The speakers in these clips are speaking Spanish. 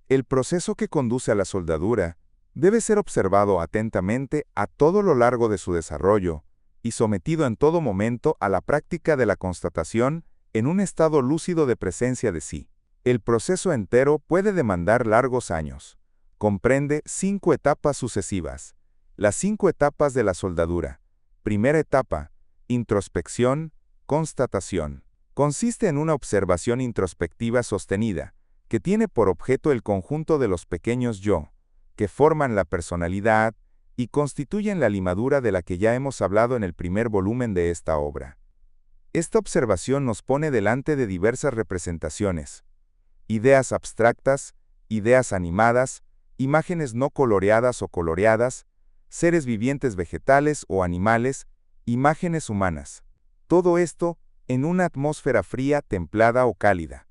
El proceso que conduce a la soldadura debe ser observado atentamente a todo lo largo de su desarrollo y sometido en todo momento a la práctica de la constatación en un estado lúcido de presencia de sí. El proceso entero puede demandar largos años. Comprende 5 etapas sucesivas. Las 5 etapas de la soldadura. Primera etapa, introspección, constatación. Consiste en una observación introspectiva sostenida, que tiene por objeto el conjunto de los pequeños yo, que forman la personalidad y constituyen la limadura de la que ya hemos hablado en el primer volumen de esta obra. Esta observación nos pone delante de diversas representaciones, ideas abstractas, ideas animadas, imágenes no coloreadas o coloreadas, seres vivientes vegetales o animales, imágenes humanas. Todo esto en una atmósfera fría, templada o cálida.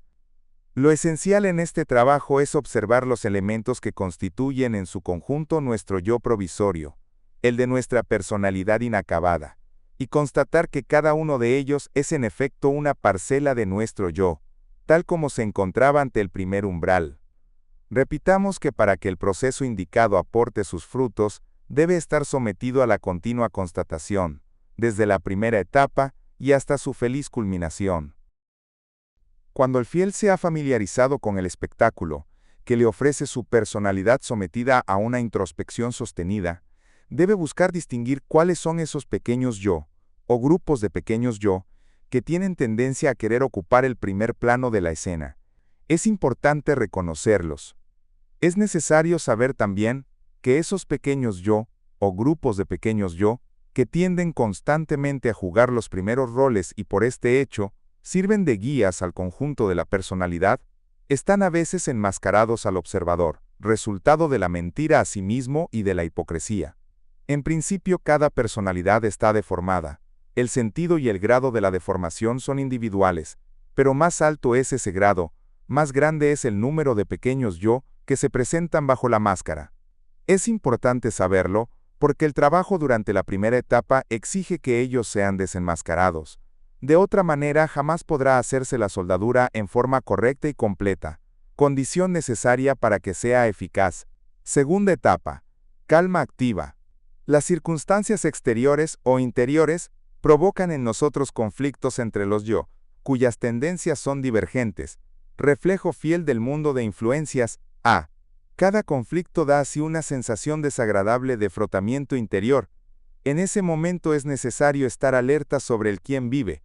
Lo esencial en este trabajo es observar los elementos que constituyen en su conjunto nuestro yo provisorio, el de nuestra personalidad inacabada, y constatar que cada uno de ellos es en efecto una parcela de nuestro yo, tal como se encontraba ante el primer umbral. Repitamos que para que el proceso indicado aporte sus frutos, debe estar sometido a la continua constatación, desde la primera etapa y hasta su feliz culminación. Cuando el fiel se ha familiarizado con el espectáculo, que le ofrece su personalidad sometida a una introspección sostenida, debe buscar distinguir cuáles son esos pequeños yo, o grupos de pequeños yo, que tienen tendencia a querer ocupar el primer plano de la escena. Es importante reconocerlos. Es necesario saber también que esos pequeños yo, o grupos de pequeños yo, que tienden constantemente a jugar los primeros roles y por este hecho, sirven de guías al conjunto de la personalidad, están a veces enmascarados al observador, resultado de la mentira a sí mismo y de la hipocresía. En principio, cada personalidad está deformada. El sentido y el grado de la deformación son individuales, pero más alto es ese grado, más grande es el número de pequeños yo que se presentan bajo la máscara. Es importante saberlo, porque el trabajo durante la primera etapa exige que ellos sean desenmascarados. De otra manera jamás podrá hacerse la soldadura en forma correcta y completa, condición necesaria para que sea eficaz. Segunda etapa, calma activa. Las circunstancias exteriores o interiores provocan en nosotros conflictos entre los yo, cuyas tendencias son divergentes, reflejo fiel del mundo de influencias, A. Cada conflicto da así una sensación desagradable de frotamiento interior. En ese momento es necesario estar alerta sobre el quién vive.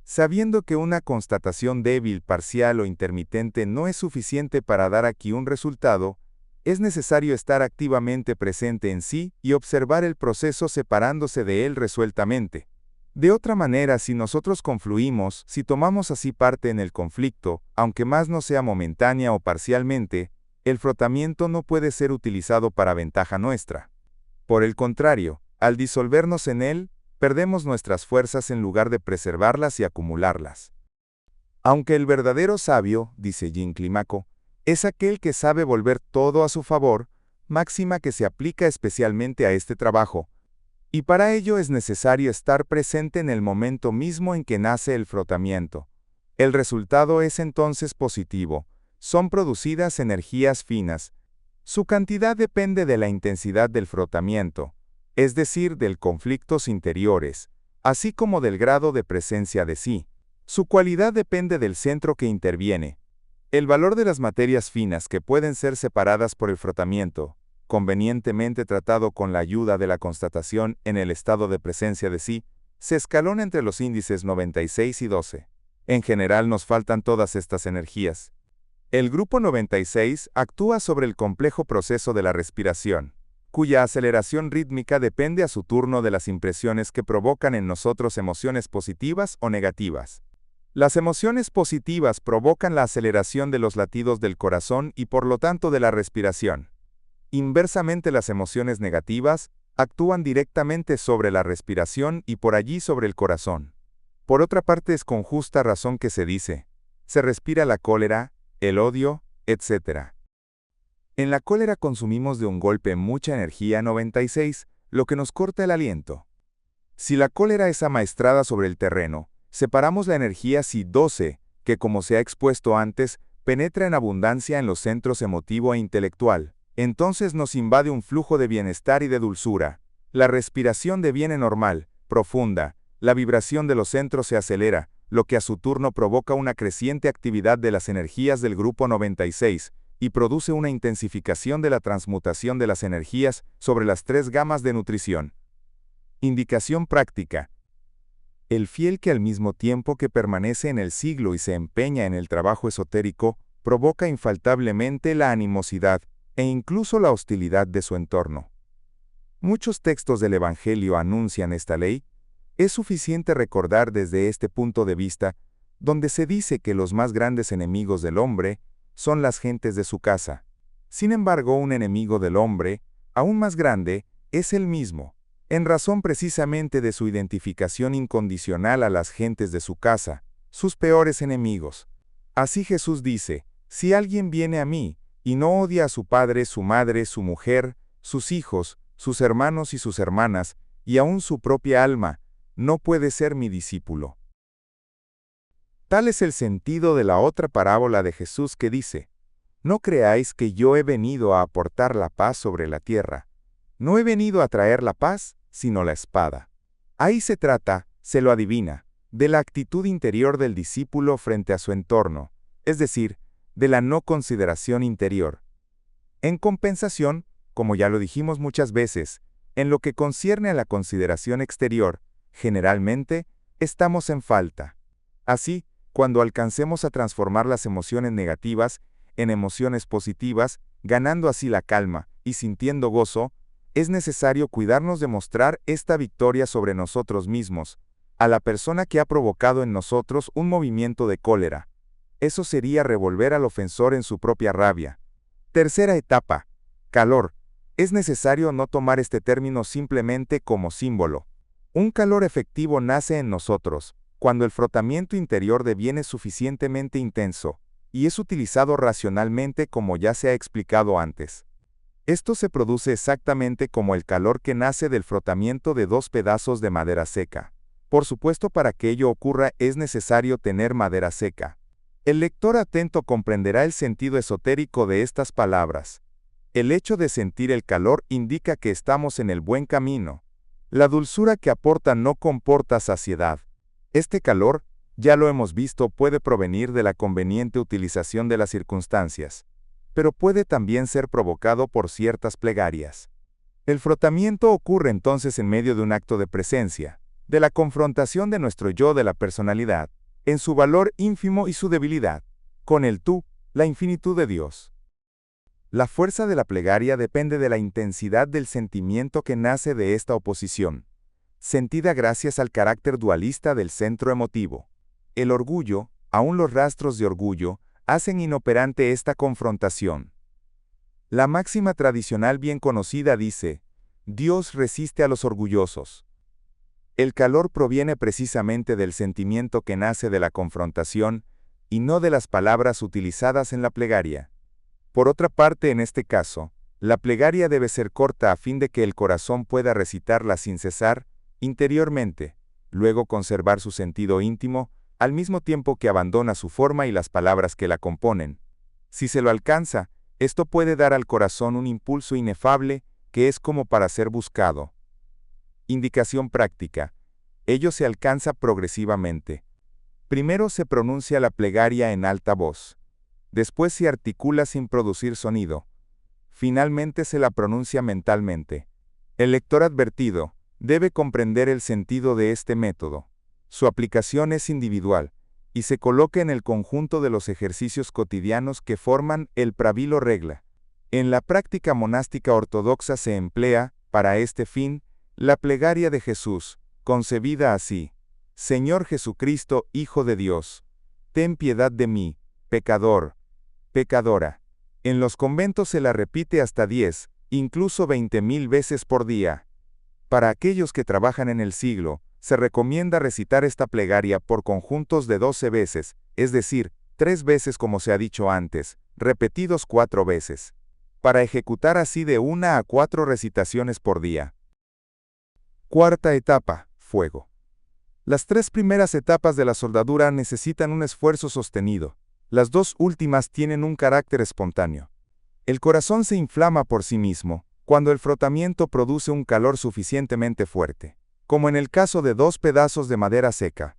Sabiendo que una constatación débil, parcial o intermitente no es suficiente para dar aquí un resultado, es necesario estar activamente presente en sí y observar el proceso separándose de él resueltamente. De otra manera, si nosotros confluimos, si tomamos así parte en el conflicto, aunque más no sea momentánea o parcialmente, el frotamiento no puede ser utilizado para ventaja nuestra. Por el contrario, al disolvernos en él, perdemos nuestras fuerzas en lugar de preservarlas y acumularlas. Aunque el verdadero sabio, dice Jean Climaco, es aquel que sabe volver todo a su favor, máxima que se aplica especialmente a este trabajo, y para ello es necesario estar presente en el momento mismo en que nace el frotamiento. El resultado es entonces positivo, son producidas energías finas. Su cantidad depende de la intensidad del frotamiento, es decir, del conflictos interiores, así como del grado de presencia de sí. Su cualidad depende del centro que interviene. El valor de las materias finas que pueden ser separadas por el frotamiento, convenientemente tratado con la ayuda de la constatación en el estado de presencia de sí, se escalona entre los índices 96 y 12. En general nos faltan todas estas energías. El grupo 96 actúa sobre el complejo proceso de la respiración, cuya aceleración rítmica depende a su turno de las impresiones que provocan en nosotros emociones positivas o negativas. Las emociones positivas provocan la aceleración de los latidos del corazón y por lo tanto de la respiración. Inversamente, las emociones negativas actúan directamente sobre la respiración y por allí sobre el corazón. Por otra parte, es con justa razón que se dice, se respira la cólera, el odio, etc. En la cólera consumimos de un golpe mucha energía 96, lo que nos corta el aliento. Si la cólera es amaestrada sobre el terreno, separamos la energía Si 12, que como se ha expuesto antes, penetra en abundancia en los centros emotivo e intelectual. Entonces nos invade un flujo de bienestar y de dulzura. La respiración deviene normal, profunda, la vibración de los centros se acelera, lo que a su turno provoca una creciente actividad de las energías del grupo 96, y produce una intensificación de la transmutación de las energías sobre las tres gamas de nutrición. Indicación práctica. El fiel que al mismo tiempo que permanece en el siglo y se empeña en el trabajo esotérico, provoca infaltablemente la animosidad e incluso la hostilidad de su entorno. Muchos textos del Evangelio anuncian esta ley. Es suficiente recordar desde este punto de vista, donde se dice que los más grandes enemigos del hombre son las gentes de su casa. Sin embargo, un enemigo del hombre, aún más grande, es él mismo, en razón precisamente de su identificación incondicional a las gentes de su casa, sus peores enemigos. Así Jesús dice, si alguien viene a mí, y no odia a su padre, su madre, su mujer, sus hijos, sus hermanos y sus hermanas, y aún su propia alma, no puede ser mi discípulo. Tal es el sentido de la otra parábola de Jesús que dice, no creáis que yo he venido a aportar la paz sobre la tierra. No he venido a traer la paz, sino la espada. Ahí se trata, se lo adivina, de la actitud interior del discípulo frente a su entorno, es decir, de la no consideración interior. En compensación, como ya lo dijimos muchas veces, en lo que concierne a la consideración exterior, generalmente, estamos en falta. Así, cuando alcancemos a transformar las emociones negativas en emociones positivas, ganando así la calma y sintiendo gozo, es necesario cuidarnos de mostrar esta victoria sobre nosotros mismos, a la persona que ha provocado en nosotros un movimiento de cólera. Eso sería revolver al ofensor en su propia rabia. Tercera etapa. Calor. Es necesario no tomar este término simplemente como símbolo. Un calor efectivo nace en nosotros, cuando el frotamiento interior deviene suficientemente intenso, y es utilizado racionalmente como ya se ha explicado antes. Esto se produce exactamente como el calor que nace del frotamiento de dos pedazos de madera seca. Por supuesto, para que ello ocurra es necesario tener madera seca. El lector atento comprenderá el sentido esotérico de estas palabras. El hecho de sentir el calor indica que estamos en el buen camino. La dulzura que aporta no comporta saciedad. Este calor, ya lo hemos visto, puede provenir de la conveniente utilización de las circunstancias, pero puede también ser provocado por ciertas plegarias. El frotamiento ocurre entonces en medio de un acto de presencia, de la confrontación de nuestro yo de la personalidad, en su valor ínfimo y su debilidad, con el tú, la infinitud de Dios. La fuerza de la plegaria depende de la intensidad del sentimiento que nace de esta oposición, sentida gracias al carácter dualista del centro emotivo. El orgullo, aún los rastros de orgullo, hacen inoperante esta confrontación. La máxima tradicional bien conocida dice, Dios resiste a los orgullosos. El calor proviene precisamente del sentimiento que nace de la confrontación, y no de las palabras utilizadas en la plegaria. Por otra parte, en este caso, la plegaria debe ser corta a fin de que el corazón pueda recitarla sin cesar, interiormente, luego conservar su sentido íntimo, al mismo tiempo que abandona su forma y las palabras que la componen. Si se lo alcanza, esto puede dar al corazón un impulso inefable que es como para ser buscado. Indicación práctica. Ello se alcanza progresivamente. Primero se pronuncia la plegaria en alta voz. Después se articula sin producir sonido. Finalmente se la pronuncia mentalmente. El lector advertido debe comprender el sentido de este método. Su aplicación es individual, y se coloca en el conjunto de los ejercicios cotidianos que forman el pravilo regla. En la práctica monástica ortodoxa se emplea, para este fin, la plegaria de Jesús, concebida así: Señor Jesucristo, Hijo de Dios, ten piedad de mí, pecador, pecadora. En los conventos se la repite hasta 10, incluso 20.000 veces por día. Para aquellos que trabajan en el siglo, se recomienda recitar esta plegaria por conjuntos de 12 veces, es decir, 3 veces como se ha dicho antes, repetidos 4 veces, para ejecutar así de 1 a 4 recitaciones por día. Cuarta etapa, fuego. Las 3 primeras etapas de la soldadura necesitan un esfuerzo sostenido, Las dos últimas tienen un carácter espontáneo. El corazón se inflama por sí mismo, cuando el frotamiento produce un calor suficientemente fuerte, como en el caso de dos pedazos de madera seca.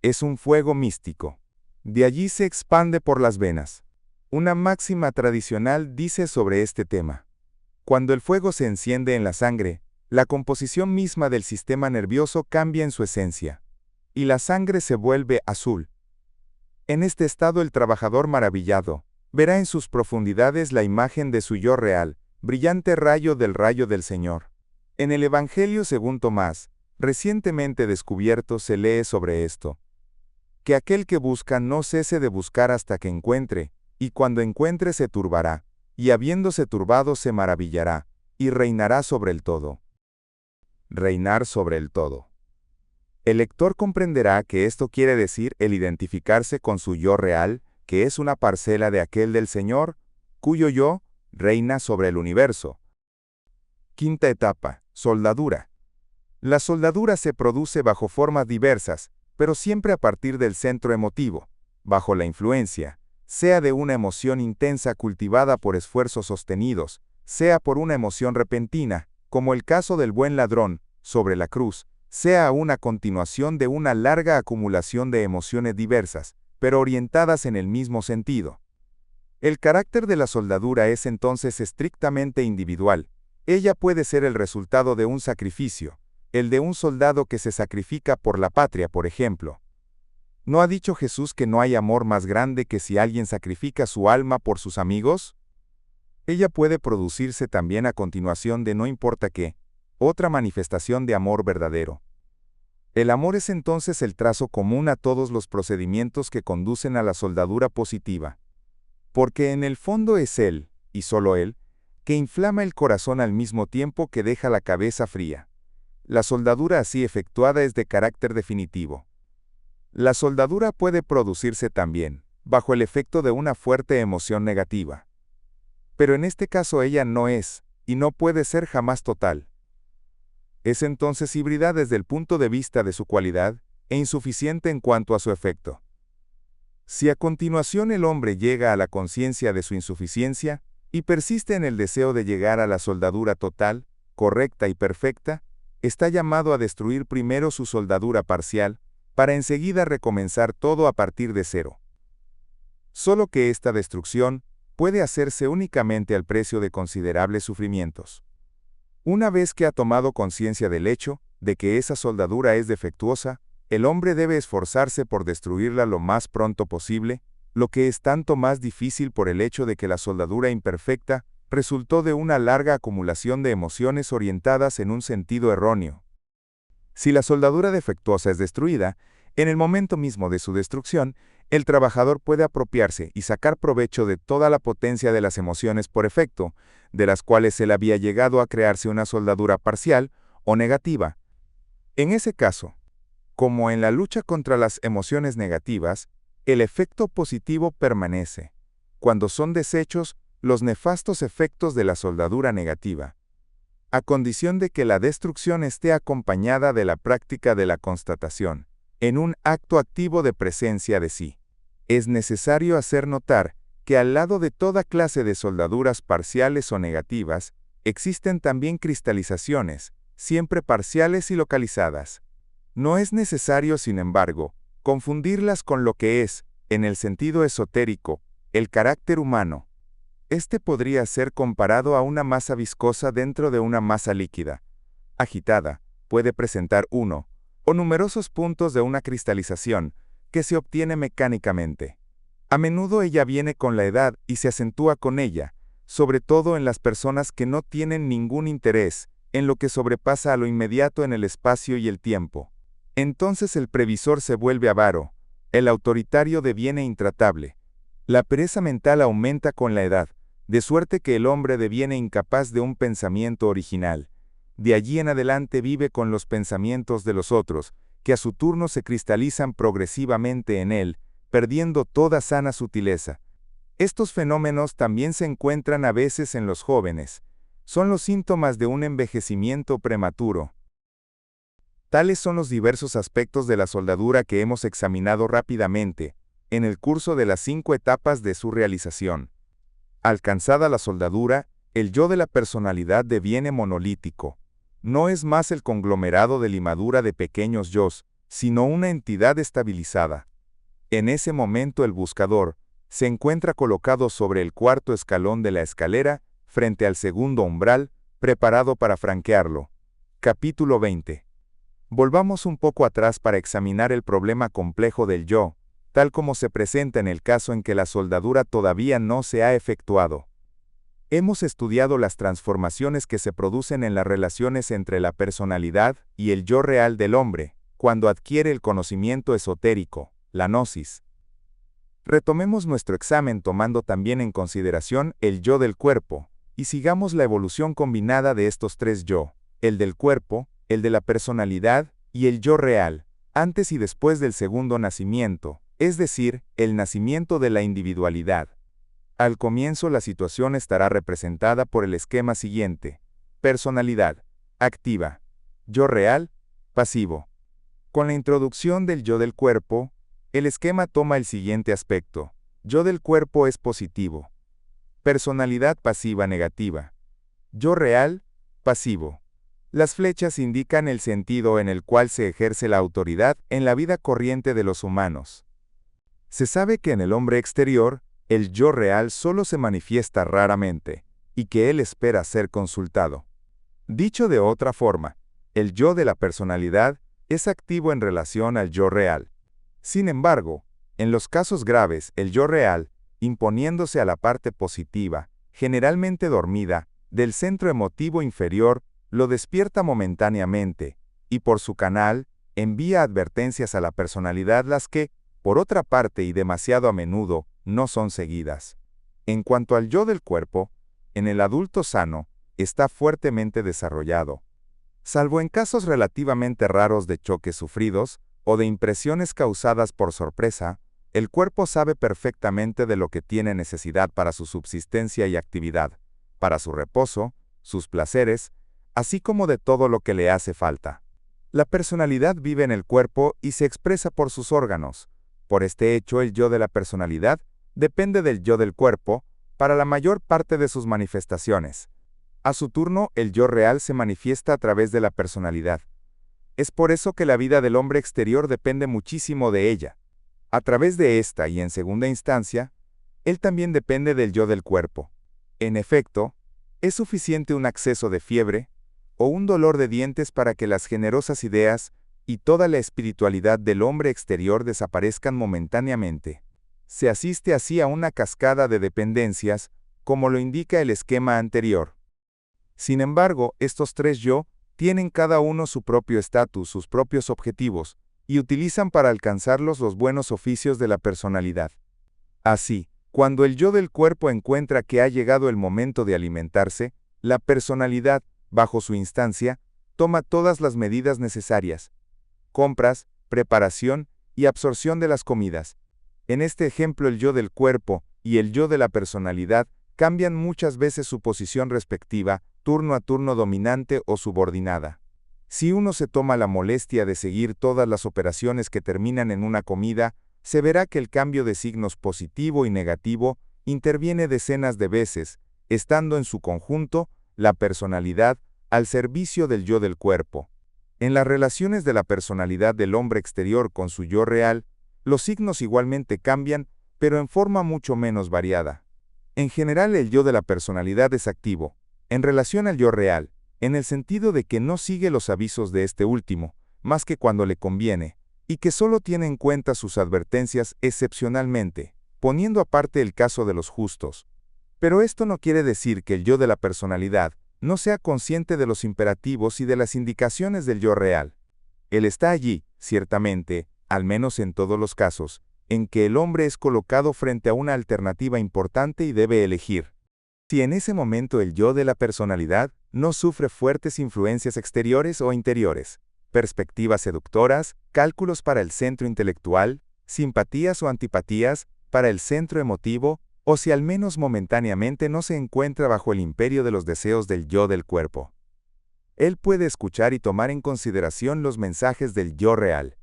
Es un fuego místico. De allí se expande por las venas. Una máxima tradicional dice sobre este tema: cuando el fuego se enciende en la sangre, la composición misma del sistema nervioso cambia en su esencia, y la sangre se vuelve azul. En este estado el trabajador maravillado verá en sus profundidades la imagen de su yo real, brillante rayo del Señor. En el Evangelio según Tomás, recientemente descubierto, se lee sobre esto: que aquel que busca no cese de buscar hasta que encuentre, y cuando encuentre se turbará, y habiéndose turbado se maravillará, y reinará sobre el todo. Reinar sobre el todo. El lector comprenderá que esto quiere decir el identificarse con su yo real, que es una parcela de aquel del Señor, cuyo yo reina sobre el universo. Quinta etapa: soldadura. La soldadura se produce bajo formas diversas, pero siempre a partir del centro emotivo, bajo la influencia, sea de una emoción intensa cultivada por esfuerzos sostenidos, sea por una emoción repentina, como el caso del buen ladrón, sobre la cruz, sea una continuación de una larga acumulación de emociones diversas, pero orientadas en el mismo sentido. El carácter de la soldadura es entonces estrictamente individual. Ella puede ser el resultado de un sacrificio, el de un soldado que se sacrifica por la patria, por ejemplo. ¿No ha dicho Jesús que no hay amor más grande que si alguien sacrifica su alma por sus amigos? Ella puede producirse también a continuación de no importa qué, otra manifestación de amor verdadero. El amor es entonces el trazo común a todos los procedimientos que conducen a la soldadura positiva. Porque en el fondo es Él, y solo Él, que inflama el corazón al mismo tiempo que deja la cabeza fría. La soldadura así efectuada es de carácter definitivo. La soldadura puede producirse también, bajo el efecto de una fuerte emoción negativa. Pero en este caso ella no es, y no puede ser jamás total. Es entonces híbrida desde el punto de vista de su cualidad, e insuficiente en cuanto a su efecto. Si a continuación el hombre llega a la conciencia de su insuficiencia, y persiste en el deseo de llegar a la soldadura total, correcta y perfecta, está llamado a destruir primero su soldadura parcial, para enseguida recomenzar todo a partir de cero. Solo que esta destrucción puede hacerse únicamente al precio de considerables sufrimientos. Una vez que ha tomado conciencia del hecho de que esa soldadura es defectuosa, el hombre debe esforzarse por destruirla lo más pronto posible, lo que es tanto más difícil por el hecho de que la soldadura imperfecta resultó de una larga acumulación de emociones orientadas en un sentido erróneo. Si la soldadura defectuosa es destruida, en el momento mismo de su destrucción, el trabajador puede apropiarse y sacar provecho de toda la potencia de las emociones por efecto, de las cuales él había llegado a crearse una soldadura parcial o negativa. En ese caso, como en la lucha contra las emociones negativas, el efecto positivo permanece, cuando son deshechos los nefastos efectos de la soldadura negativa, a condición de que la destrucción esté acompañada de la práctica de la constatación, en un acto activo de presencia de sí. Es necesario hacer notar que al lado de toda clase de soldaduras parciales o negativas, existen también cristalizaciones, siempre parciales y localizadas. No es necesario, sin embargo, confundirlas con lo que es, en el sentido esotérico, el carácter humano. Este podría ser comparado a una masa viscosa dentro de una masa líquida. Agitada, puede presentar uno o numerosos puntos de una cristalización que se obtiene mecánicamente. A menudo ella viene con la edad y se acentúa con ella, sobre todo en las personas que no tienen ningún interés en lo que sobrepasa a lo inmediato en el espacio y el tiempo. Entonces el previsor se vuelve avaro, el autoritario deviene intratable. La pereza mental aumenta con la edad, de suerte que el hombre deviene incapaz de un pensamiento original. De allí en adelante vive con los pensamientos de los otros, que a su turno se cristalizan progresivamente en él, perdiendo toda sana sutileza. Estos fenómenos también se encuentran a veces en los jóvenes. Son los síntomas de un envejecimiento prematuro. Tales son los diversos aspectos de la soldadura que hemos examinado rápidamente. en el curso de las 5 etapas de su realización. Alcanzada la soldadura, el yo de la personalidad deviene monolítico. No es más el conglomerado de limadura de pequeños yos, sino una entidad estabilizada. En ese momento el buscador se encuentra colocado sobre el cuarto escalón de la escalera, frente al segundo umbral, preparado para franquearlo. Capítulo 20. Volvamos un poco atrás para examinar el problema complejo del yo, tal como se presenta en el caso en que la soldadura todavía no se ha efectuado. Hemos estudiado las transformaciones que se producen en las relaciones entre la personalidad y el yo real del hombre, cuando adquiere el conocimiento esotérico, la gnosis. Retomemos nuestro examen tomando también en consideración el yo del cuerpo, y sigamos la evolución combinada de estos tres yo, el del cuerpo, el de la personalidad y el yo real, antes y después del segundo nacimiento, es decir, el nacimiento de la individualidad. Al comienzo la situación estará representada por el esquema siguiente: personalidad, activa; yo real, pasivo. Con la introducción del yo del cuerpo, el esquema toma el siguiente aspecto: yo del cuerpo es positivo; personalidad pasiva negativa; yo real, pasivo. Las flechas indican el sentido en el cual se ejerce la autoridad en la vida corriente de los humanos. Se sabe que en el hombre exterior, el yo real solo se manifiesta raramente, y que él espera ser consultado. Dicho de otra forma, el yo de la personalidad es activo en relación al yo real. Sin embargo, en los casos graves, el yo real, imponiéndose a la parte positiva, generalmente dormida, del centro emotivo inferior, lo despierta momentáneamente, y por su canal, envía advertencias a la personalidad las que, por otra parte y demasiado a menudo, no son seguidas. En cuanto al yo del cuerpo, en el adulto sano, está fuertemente desarrollado. Salvo en casos relativamente raros de choques sufridos, o de impresiones causadas por sorpresa, el cuerpo sabe perfectamente de lo que tiene necesidad para su subsistencia y actividad, para su reposo, sus placeres, así como de todo lo que le hace falta. La personalidad vive en el cuerpo y se expresa por sus órganos. Por este hecho, el yo de la personalidad depende del yo del cuerpo para la mayor parte de sus manifestaciones. A su turno, el yo real se manifiesta a través de la personalidad. Es por eso que la vida del hombre exterior depende muchísimo de ella. A través de esta y en segunda instancia, él también depende del yo del cuerpo. En efecto, es suficiente un acceso de fiebre o un dolor de dientes para que las generosas ideas y toda la espiritualidad del hombre exterior desaparezcan momentáneamente. Se asiste así a una cascada de dependencias, como lo indica el esquema anterior. Sin embargo, estos tres yo tienen cada uno su propio estatus, sus propios objetivos, y utilizan para alcanzarlos los buenos oficios de la personalidad. Así, cuando el yo del cuerpo encuentra que ha llegado el momento de alimentarse, la personalidad, bajo su instancia, toma todas las medidas necesarias: compras, preparación y absorción de las comidas. En este ejemplo, el yo del cuerpo y el yo de la personalidad cambian muchas veces su posición respectiva, turno a turno dominante o subordinada. Si uno se toma la molestia de seguir todas las operaciones que terminan en una comida, se verá que el cambio de signos positivo y negativo interviene decenas de veces, estando en su conjunto la personalidad al servicio del yo del cuerpo. En las relaciones de la personalidad del hombre exterior con su yo real, los signos igualmente cambian, pero en forma mucho menos variada. En general, el yo de la personalidad es activo, en relación al yo real, en el sentido de que no sigue los avisos de este último, más que cuando le conviene, y que solo tiene en cuenta sus advertencias excepcionalmente, poniendo aparte el caso de los justos. Pero esto no quiere decir que el yo de la personalidad no sea consciente de los imperativos y de las indicaciones del yo real. Él está allí, ciertamente, al menos en todos los casos, en que el hombre es colocado frente a una alternativa importante y debe elegir. Si en ese momento el yo de la personalidad no sufre fuertes influencias exteriores o interiores, perspectivas seductoras, cálculos para el centro intelectual, simpatías o antipatías para el centro emotivo, o si al menos momentáneamente no se encuentra bajo el imperio de los deseos del yo del cuerpo, él puede escuchar y tomar en consideración los mensajes del yo real.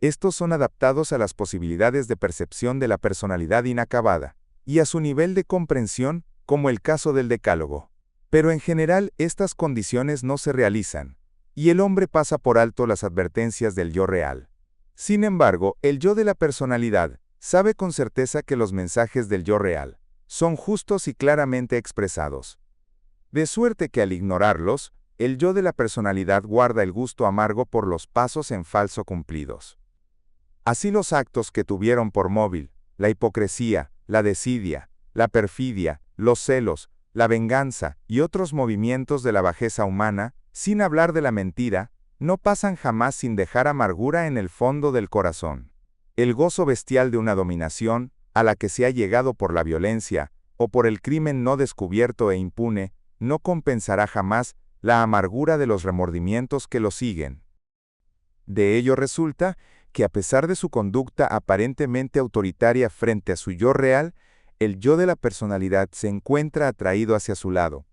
Estos son adaptados a las posibilidades de percepción de la personalidad inacabada y a su nivel de comprensión, como el caso del decálogo. Pero en general estas condiciones no se realizan, y el hombre pasa por alto las advertencias del yo real. Sin embargo, el yo de la personalidad sabe con certeza que los mensajes del yo real son justos y claramente expresados. De suerte que al ignorarlos, el yo de la personalidad guarda el gusto amargo por los pasos en falso cumplidos. Así los actos que tuvieron por móvil, la hipocresía, la desidia, la perfidia, los celos, la venganza y otros movimientos de la bajeza humana, sin hablar de la mentira, no pasan jamás sin dejar amargura en el fondo del corazón. El gozo bestial de una dominación, a la que se ha llegado por la violencia, o por el crimen no descubierto e impune, no compensará jamás la amargura de los remordimientos que lo siguen. De ello resulta que a pesar de su conducta aparentemente autoritaria frente a su yo real, el yo de la personalidad se encuentra atraído hacia su lado.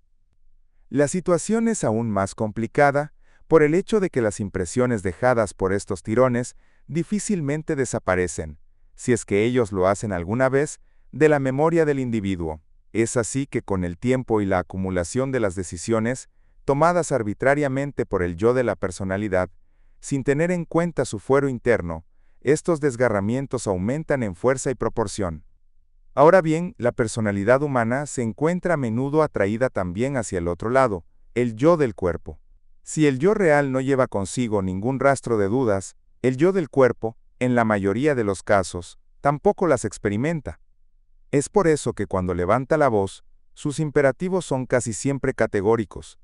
La situación es aún más complicada por el hecho de que las impresiones dejadas por estos tirones difícilmente desaparecen, si es que ellos lo hacen alguna vez, de la memoria del individuo. Es así que con el tiempo y la acumulación de las decisiones, tomadas arbitrariamente por el yo de la personalidad, sin tener en cuenta su fuero interno, estos desgarramientos aumentan en fuerza y proporción. Ahora bien, la personalidad humana se encuentra a menudo atraída también hacia el otro lado, el yo del cuerpo. Si el yo real no lleva consigo ningún rastro de dudas, el yo del cuerpo, en la mayoría de los casos, tampoco las experimenta. Es por eso que cuando levanta la voz, sus imperativos son casi siempre categóricos.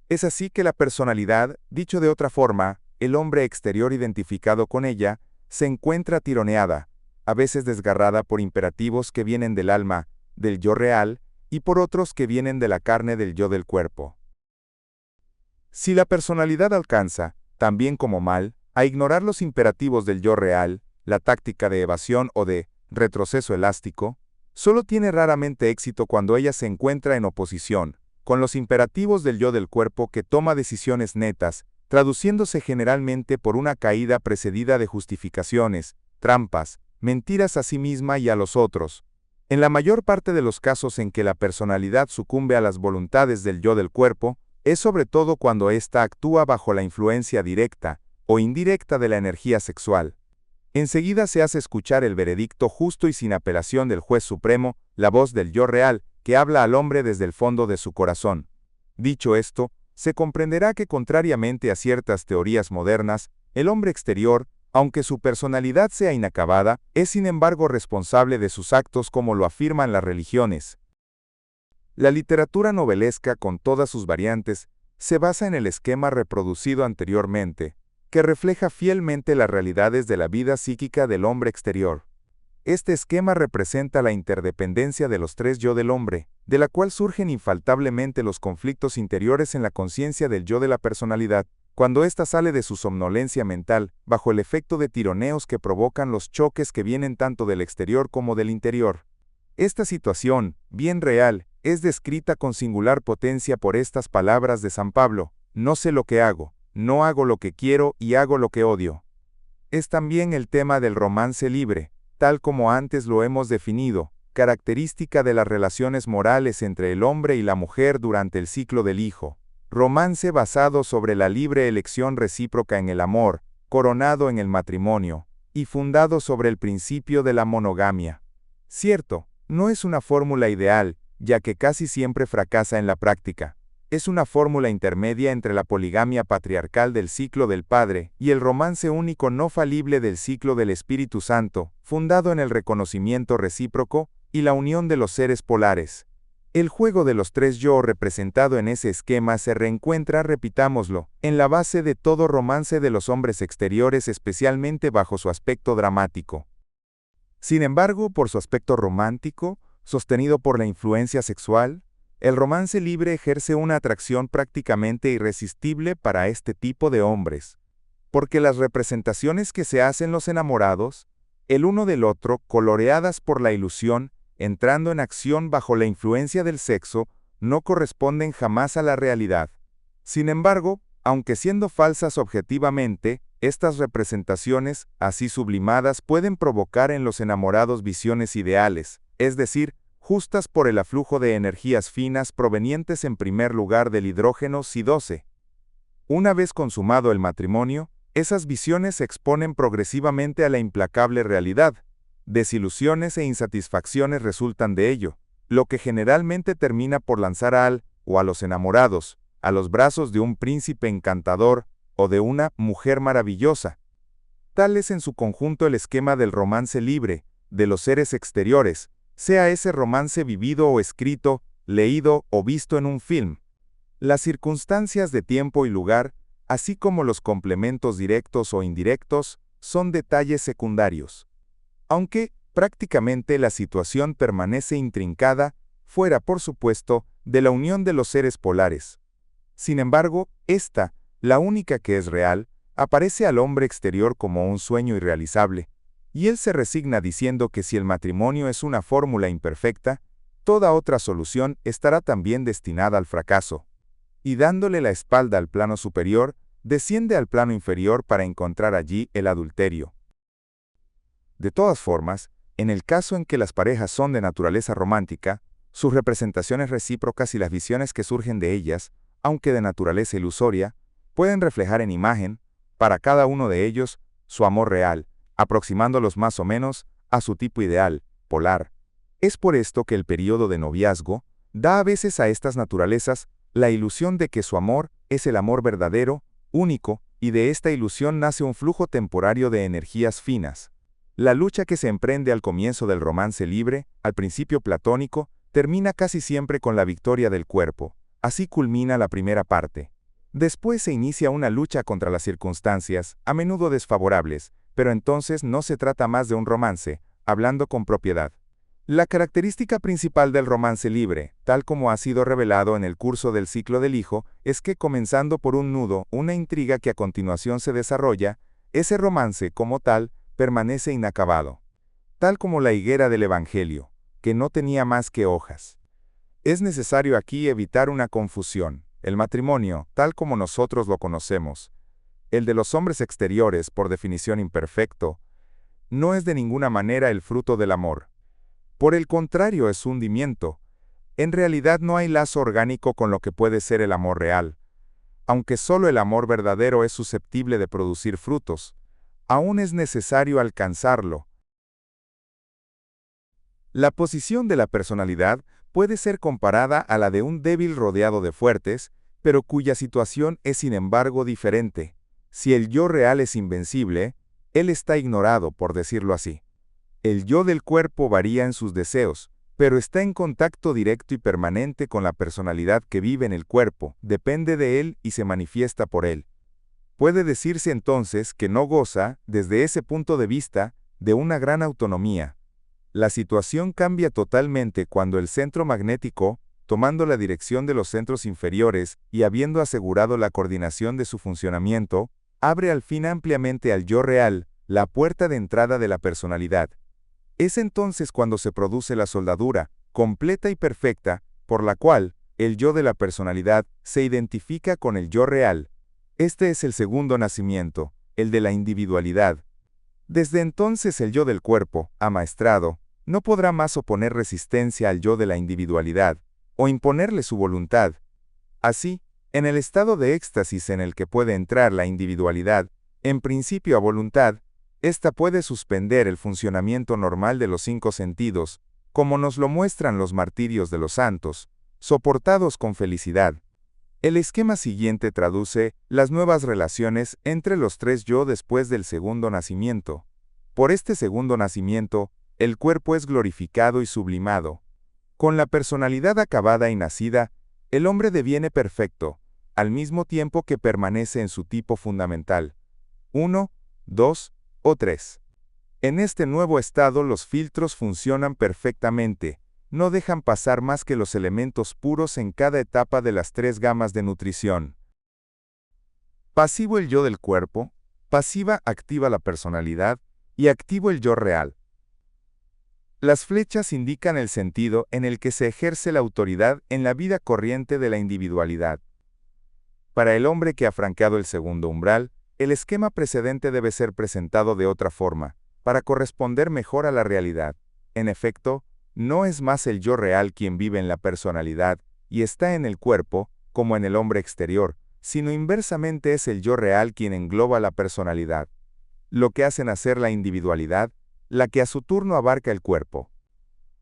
Es así que la personalidad, dicho de otra forma, el hombre exterior identificado con ella, se encuentra tironeada, a veces desgarrada por imperativos que vienen del alma, del yo real, y por otros que vienen de la carne del yo del cuerpo. Si la personalidad alcanza, también como mal, a ignorar los imperativos del yo real, la táctica de evasión o de retroceso elástico, solo tiene raramente éxito cuando ella se encuentra en oposición con los imperativos del yo del cuerpo que toma decisiones netas, traduciéndose generalmente por una caída precedida de justificaciones, trampas, mentiras a sí misma y a los otros. En la mayor parte de los casos en que la personalidad sucumbe a las voluntades del yo del cuerpo, es sobre todo cuando ésta actúa bajo la influencia directa o indirecta de la energía sexual. Enseguida se hace escuchar el veredicto justo y sin apelación del juez supremo, la voz del yo real, que habla al hombre desde el fondo de su corazón. Dicho esto, se comprenderá que contrariamente a ciertas teorías modernas, el hombre exterior, aunque su personalidad sea inacabada, es sin embargo responsable de sus actos como lo afirman las religiones. La literatura novelesca con todas sus variantes se basa en el esquema reproducido anteriormente, que refleja fielmente las realidades de la vida psíquica del hombre exterior. Este esquema representa la interdependencia de los tres yo del hombre, de la cual surgen infaltablemente los conflictos interiores en la conciencia del yo de la personalidad, cuando ésta sale de su somnolencia mental, bajo el efecto de tironeos que provocan los choques que vienen tanto del exterior como del interior. Esta situación, bien real, es descrita con singular potencia por estas palabras de San Pablo: no sé lo que hago, no hago lo que quiero y hago lo que odio. Es también el tema del romance libre, tal como antes lo hemos definido, característica de las relaciones morales entre el hombre y la mujer durante el ciclo del hijo. Romance basado sobre la libre elección recíproca en el amor, coronado en el matrimonio, y fundado sobre el principio de la monogamia. Cierto, no es una fórmula ideal, ya que casi siempre fracasa en la práctica. Es una fórmula intermedia entre la poligamia patriarcal del ciclo del Padre y el romance único no falible del ciclo del Espíritu Santo, fundado en el reconocimiento recíproco y la unión de los seres polares. El juego de los tres yo representado en ese esquema se reencuentra, repitámoslo, en la base de todo romance de los hombres exteriores, especialmente bajo su aspecto dramático. Sin embargo, por su aspecto romántico, sostenido por la influencia sexual, el romance libre ejerce una atracción prácticamente irresistible para este tipo de hombres, porque las representaciones que se hacen los enamorados, el uno del otro, coloreadas por la ilusión, entrando en acción bajo la influencia del sexo, no corresponden jamás a la realidad. Sin embargo, aunque siendo falsas objetivamente, Estas representaciones, así sublimadas, pueden provocar en los enamorados visiones ideales, es decir, justas por el aflujo de energías finas provenientes en primer lugar del hidrógeno Si-12. Una vez consumado el matrimonio, esas visiones se exponen progresivamente a la implacable realidad. Desilusiones e insatisfacciones resultan de ello, lo que generalmente termina por lanzar a los enamorados, a los brazos de un príncipe encantador o de una mujer maravillosa. Tal es en su conjunto el esquema del romance libre, de los seres exteriores, sea ese romance vivido o escrito, leído o visto en un film. Las circunstancias de tiempo y lugar, así como los complementos directos o indirectos, son detalles secundarios. Aunque, prácticamente la situación permanece intrincada, fuera, por supuesto, de la unión de los seres polares. Sin embargo, esta, la única que es real, aparece al hombre exterior como un sueño irrealizable, y él se resigna diciendo que si el matrimonio es una fórmula imperfecta, toda otra solución estará también destinada al fracaso. Y dándole la espalda al plano superior, desciende al plano inferior para encontrar allí el adulterio. De todas formas, en el caso en que las parejas son de naturaleza romántica, sus representaciones recíprocas y las visiones que surgen de ellas, aunque de naturaleza ilusoria, pueden reflejar en imagen, para cada uno de ellos, su amor real, aproximándolos más o menos a su tipo ideal, polar. Es por esto que el período de noviazgo da a veces a estas naturalezas la ilusión de que su amor es el amor verdadero, único, y de esta ilusión nace un flujo temporario de energías finas. La lucha que se emprende al comienzo del romance libre, al principio platónico, termina casi siempre con la victoria del cuerpo. Así culmina la primera parte. Después se inicia una lucha contra las circunstancias, a menudo desfavorables, pero entonces no se trata más de un romance, hablando con propiedad. La característica principal del romance libre, tal como ha sido revelado en el curso del ciclo del hijo, es que comenzando por un nudo, una intriga que a continuación se desarrolla, ese romance, como tal, permanece inacabado. Tal como la higuera del Evangelio, que no tenía más que hojas. Es necesario aquí evitar una confusión. El matrimonio, tal como nosotros lo conocemos, el de los hombres exteriores, por definición imperfecto, no es de ninguna manera el fruto del amor. Por el contrario, es hundimiento. En realidad no hay lazo orgánico con lo que puede ser el amor real. Aunque solo el amor verdadero es susceptible de producir frutos, aún es necesario alcanzarlo. La posición de la personalidad puede ser comparada a la de un débil rodeado de fuertes, pero cuya situación es sin embargo diferente. Si el yo real es invencible, él está ignorado, por decirlo así. El yo del cuerpo varía en sus deseos, pero está en contacto directo y permanente con la personalidad que vive en el cuerpo, depende de él y se manifiesta por él. Puede decirse entonces que no goza, desde ese punto de vista, de una gran autonomía. La situación cambia totalmente cuando el centro magnético, tomando la dirección de los centros inferiores y habiendo asegurado la coordinación de su funcionamiento, abre al fin ampliamente al yo real, la puerta de entrada de la personalidad. Es entonces cuando se produce la soldadura, completa y perfecta, por la cual el yo de la personalidad se identifica con el yo real. Este es el segundo nacimiento, el de la individualidad. Desde entonces el yo del cuerpo, amaestrado, no podrá más oponer resistencia al yo de la individualidad, o imponerle su voluntad. Así, en el estado de éxtasis en el que puede entrar la individualidad, en principio a voluntad, ésta puede suspender el funcionamiento normal de los 5 sentidos, como nos lo muestran los martirios de los santos, soportados con felicidad. El esquema siguiente traduce las nuevas relaciones entre los 3 yo después del segundo nacimiento. Por este segundo nacimiento, el cuerpo es glorificado y sublimado. Con la personalidad acabada y nacida, el hombre deviene perfecto, al mismo tiempo que permanece en su tipo fundamental. 1, 2 o 3. En este nuevo estado los filtros funcionan perfectamente, no dejan pasar más que los elementos puros en cada etapa de las 3 gamas de nutrición. Pasivo el yo del cuerpo, pasiva activa la personalidad y activo el yo real. Las flechas indican el sentido en el que se ejerce la autoridad en la vida corriente de la individualidad. Para el hombre que ha franqueado el segundo umbral, El esquema precedente debe ser presentado de otra forma, para corresponder mejor a la realidad. En efecto, no es más el yo real quien vive en la personalidad y está en el cuerpo, como en el hombre exterior, sino inversamente es el yo real quien engloba la personalidad, lo que hace nacer la individualidad, la que a su turno abarca el cuerpo.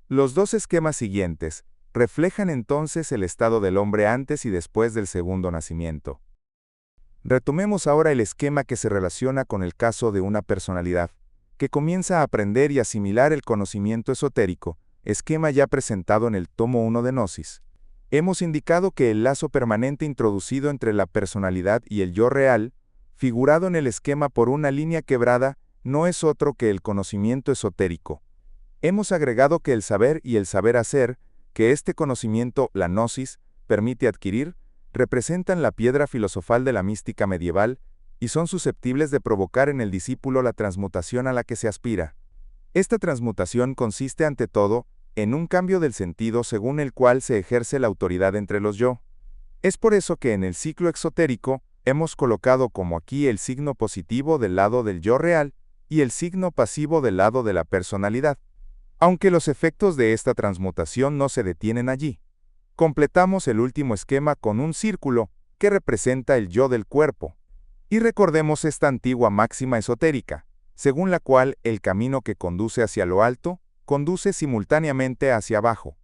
Los dos esquemas siguientes reflejan entonces el estado del hombre antes y después del segundo nacimiento. Retomemos ahora el esquema que se relaciona con el caso de una personalidad, que comienza a aprender y asimilar el conocimiento esotérico, esquema ya presentado en el tomo 1 de Gnosis. Hemos indicado que el lazo permanente introducido entre la personalidad y el yo real, figurado en el esquema por una línea quebrada, no es otro que el conocimiento esotérico. Hemos agregado que el saber y el saber hacer, que este conocimiento, la gnosis, permite adquirir, representan la piedra filosofal de la mística medieval y son susceptibles de provocar en el discípulo la transmutación a la que se aspira. Esta transmutación consiste ante todo en un cambio del sentido según el cual se ejerce la autoridad entre los yo. Es por eso que en el ciclo exotérico hemos colocado como aquí el signo positivo del lado del yo real y el signo pasivo del lado de la personalidad. Aunque los efectos de esta transmutación no se detienen allí. Completamos el último esquema con un círculo que representa el yo del cuerpo. Y recordemos esta antigua máxima esotérica, según la cual el camino que conduce hacia lo alto, conduce simultáneamente hacia abajo.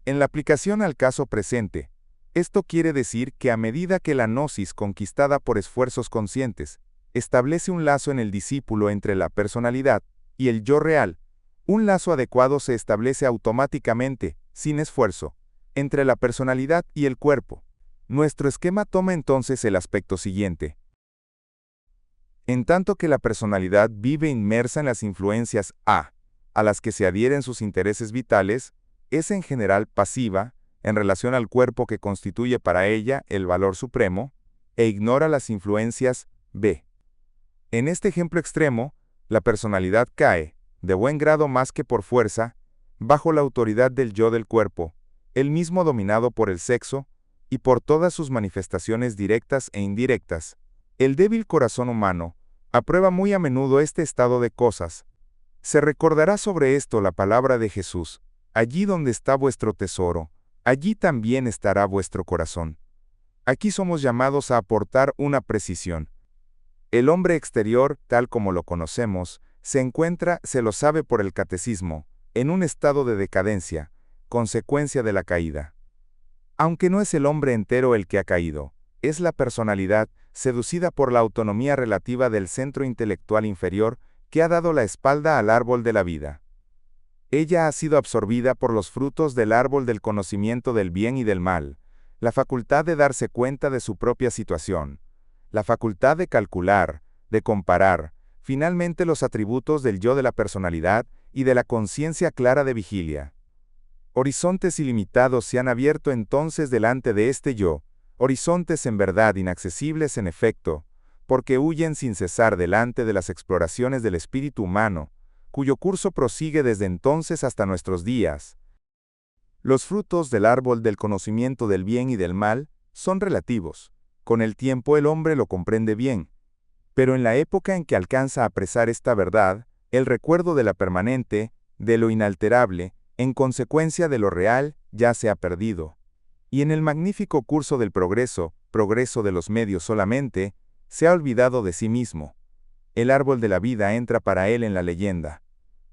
En la aplicación al caso presente, esto quiere decir que a medida que la gnosis conquistada por esfuerzos conscientes establece un lazo en el discípulo entre la personalidad y el yo real, un lazo adecuado se establece automáticamente, sin esfuerzo, entre la personalidad y el cuerpo. Nuestro esquema toma entonces el aspecto siguiente. En tanto que la personalidad vive inmersa en las influencias a las que se adhieren sus intereses vitales, es en general pasiva, en relación al cuerpo que constituye para ella el valor supremo, e ignora las influencias b. En este ejemplo extremo, la personalidad cae, de buen grado más que por fuerza, bajo la autoridad del yo del cuerpo, el mismo dominado por el sexo, y por todas sus manifestaciones directas e indirectas. El débil corazón humano aprueba muy a menudo este estado de cosas. Se recordará sobre esto la palabra de Jesús: allí donde está vuestro tesoro, allí también estará vuestro corazón. Aquí somos llamados a aportar una precisión. El hombre exterior, tal como lo conocemos, se encuentra, se lo sabe por el catecismo, en un estado de decadencia, consecuencia de la caída. Aunque no es el hombre entero el que ha caído, es la personalidad, seducida por la autonomía relativa del centro intelectual inferior, que ha dado la espalda al árbol de la vida. Ella ha sido absorbida por los frutos del árbol del conocimiento del bien y del mal, la facultad de darse cuenta de su propia situación, la facultad de calcular, de comparar, finalmente los atributos del yo de la personalidad y de la conciencia clara de vigilia. Horizontes ilimitados se han abierto entonces delante de este yo, horizontes en verdad inaccesibles en efecto, porque huyen sin cesar delante de las exploraciones del espíritu humano, cuyo curso prosigue desde entonces hasta nuestros días. Los frutos del árbol del conocimiento del bien y del mal son relativos. Con el tiempo el hombre lo comprende bien. Pero en la época en que alcanza a apresar esta verdad, el recuerdo de la permanente, de lo inalterable, en consecuencia de lo real, ya se ha perdido. Y en el magnífico curso del progreso, progreso de los medios solamente, se ha olvidado de sí mismo. El árbol de la vida entra para él en la leyenda.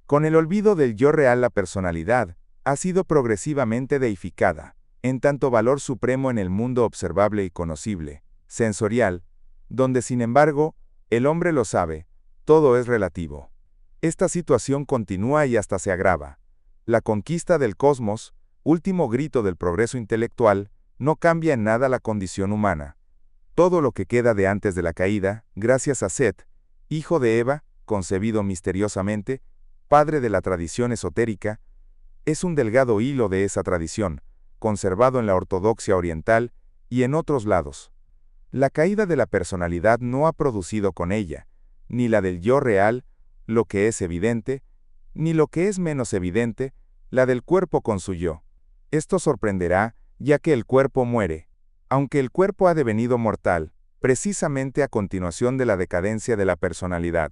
Con el olvido del yo real la personalidad ha sido progresivamente deificada, en tanto valor supremo en el mundo observable y conocible, sensorial, donde sin embargo, el hombre lo sabe, todo es relativo. Esta situación continúa y hasta se agrava. La conquista del cosmos, último grito del progreso intelectual, no cambia en nada la condición humana. Todo lo que queda de antes de la caída, gracias a Set, hijo de Eva, concebido misteriosamente, padre de la tradición esotérica, es un delgado hilo de esa tradición, conservado en la ortodoxia oriental y en otros lados. La caída de la personalidad no ha producido con ella, ni la del yo real, lo que es evidente, ni lo que es menos evidente, la del cuerpo con su yo. Esto sorprenderá, ya que el cuerpo muere. Aunque el cuerpo ha devenido mortal, precisamente a continuación de la decadencia de la personalidad.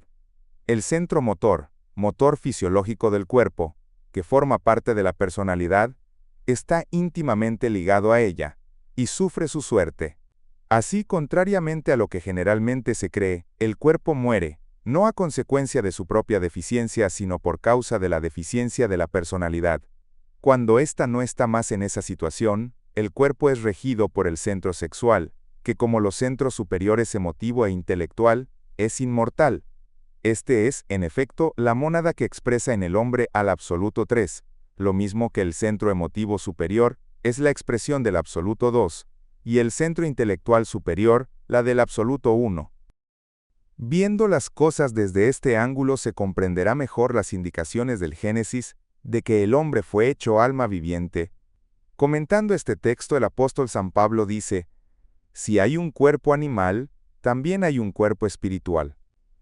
El centro motor, motor fisiológico del cuerpo, que forma parte de la personalidad, está íntimamente ligado a ella, y sufre su suerte. Así, contrariamente a lo que generalmente se cree, el cuerpo muere, no a consecuencia de su propia deficiencia, sino por causa de la deficiencia de la personalidad. Cuando ésta no está más en esa situación, el cuerpo es regido por el centro sexual, que como los centros superiores emotivo e intelectual, es inmortal. Este es, en efecto, la mónada que expresa en el hombre al absoluto 3, lo mismo que el centro emotivo superior es la expresión del absoluto 2, y el centro intelectual superior, la del absoluto 1. Viendo las cosas desde este ángulo se comprenderá mejor las indicaciones del Génesis de que el hombre fue hecho alma viviente. Comentando este texto, el apóstol San Pablo dice: si hay un cuerpo animal, también hay un cuerpo espiritual.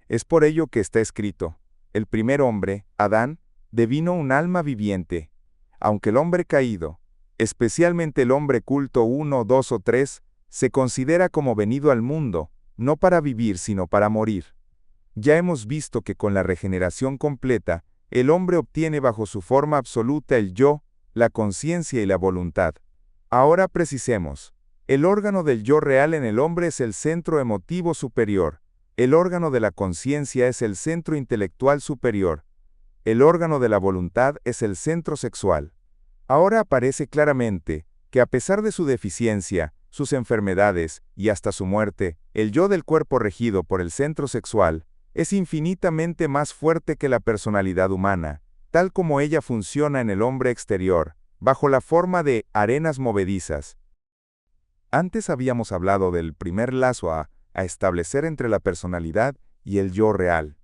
Es por ello que está escrito: el primer hombre, Adán, devino un alma viviente. Aunque el hombre caído, especialmente el hombre culto 1, 2 o 3, se considera como venido al mundo, no para vivir sino para morir. Ya hemos visto que con la regeneración completa, el hombre obtiene bajo su forma absoluta el yo, la conciencia y la voluntad. Ahora precisemos. El órgano del yo real en el hombre es el centro emotivo superior. El órgano de la conciencia es el centro intelectual superior. El órgano de la voluntad es el centro sexual. Ahora aparece claramente que a pesar de su deficiencia, sus enfermedades y hasta su muerte, el yo del cuerpo regido por el centro sexual es infinitamente más fuerte que la personalidad humana, tal como ella funciona en el hombre exterior, bajo la forma de arenas movedizas. Antes habíamos hablado del primer lazo a establecer entre la personalidad y el yo real.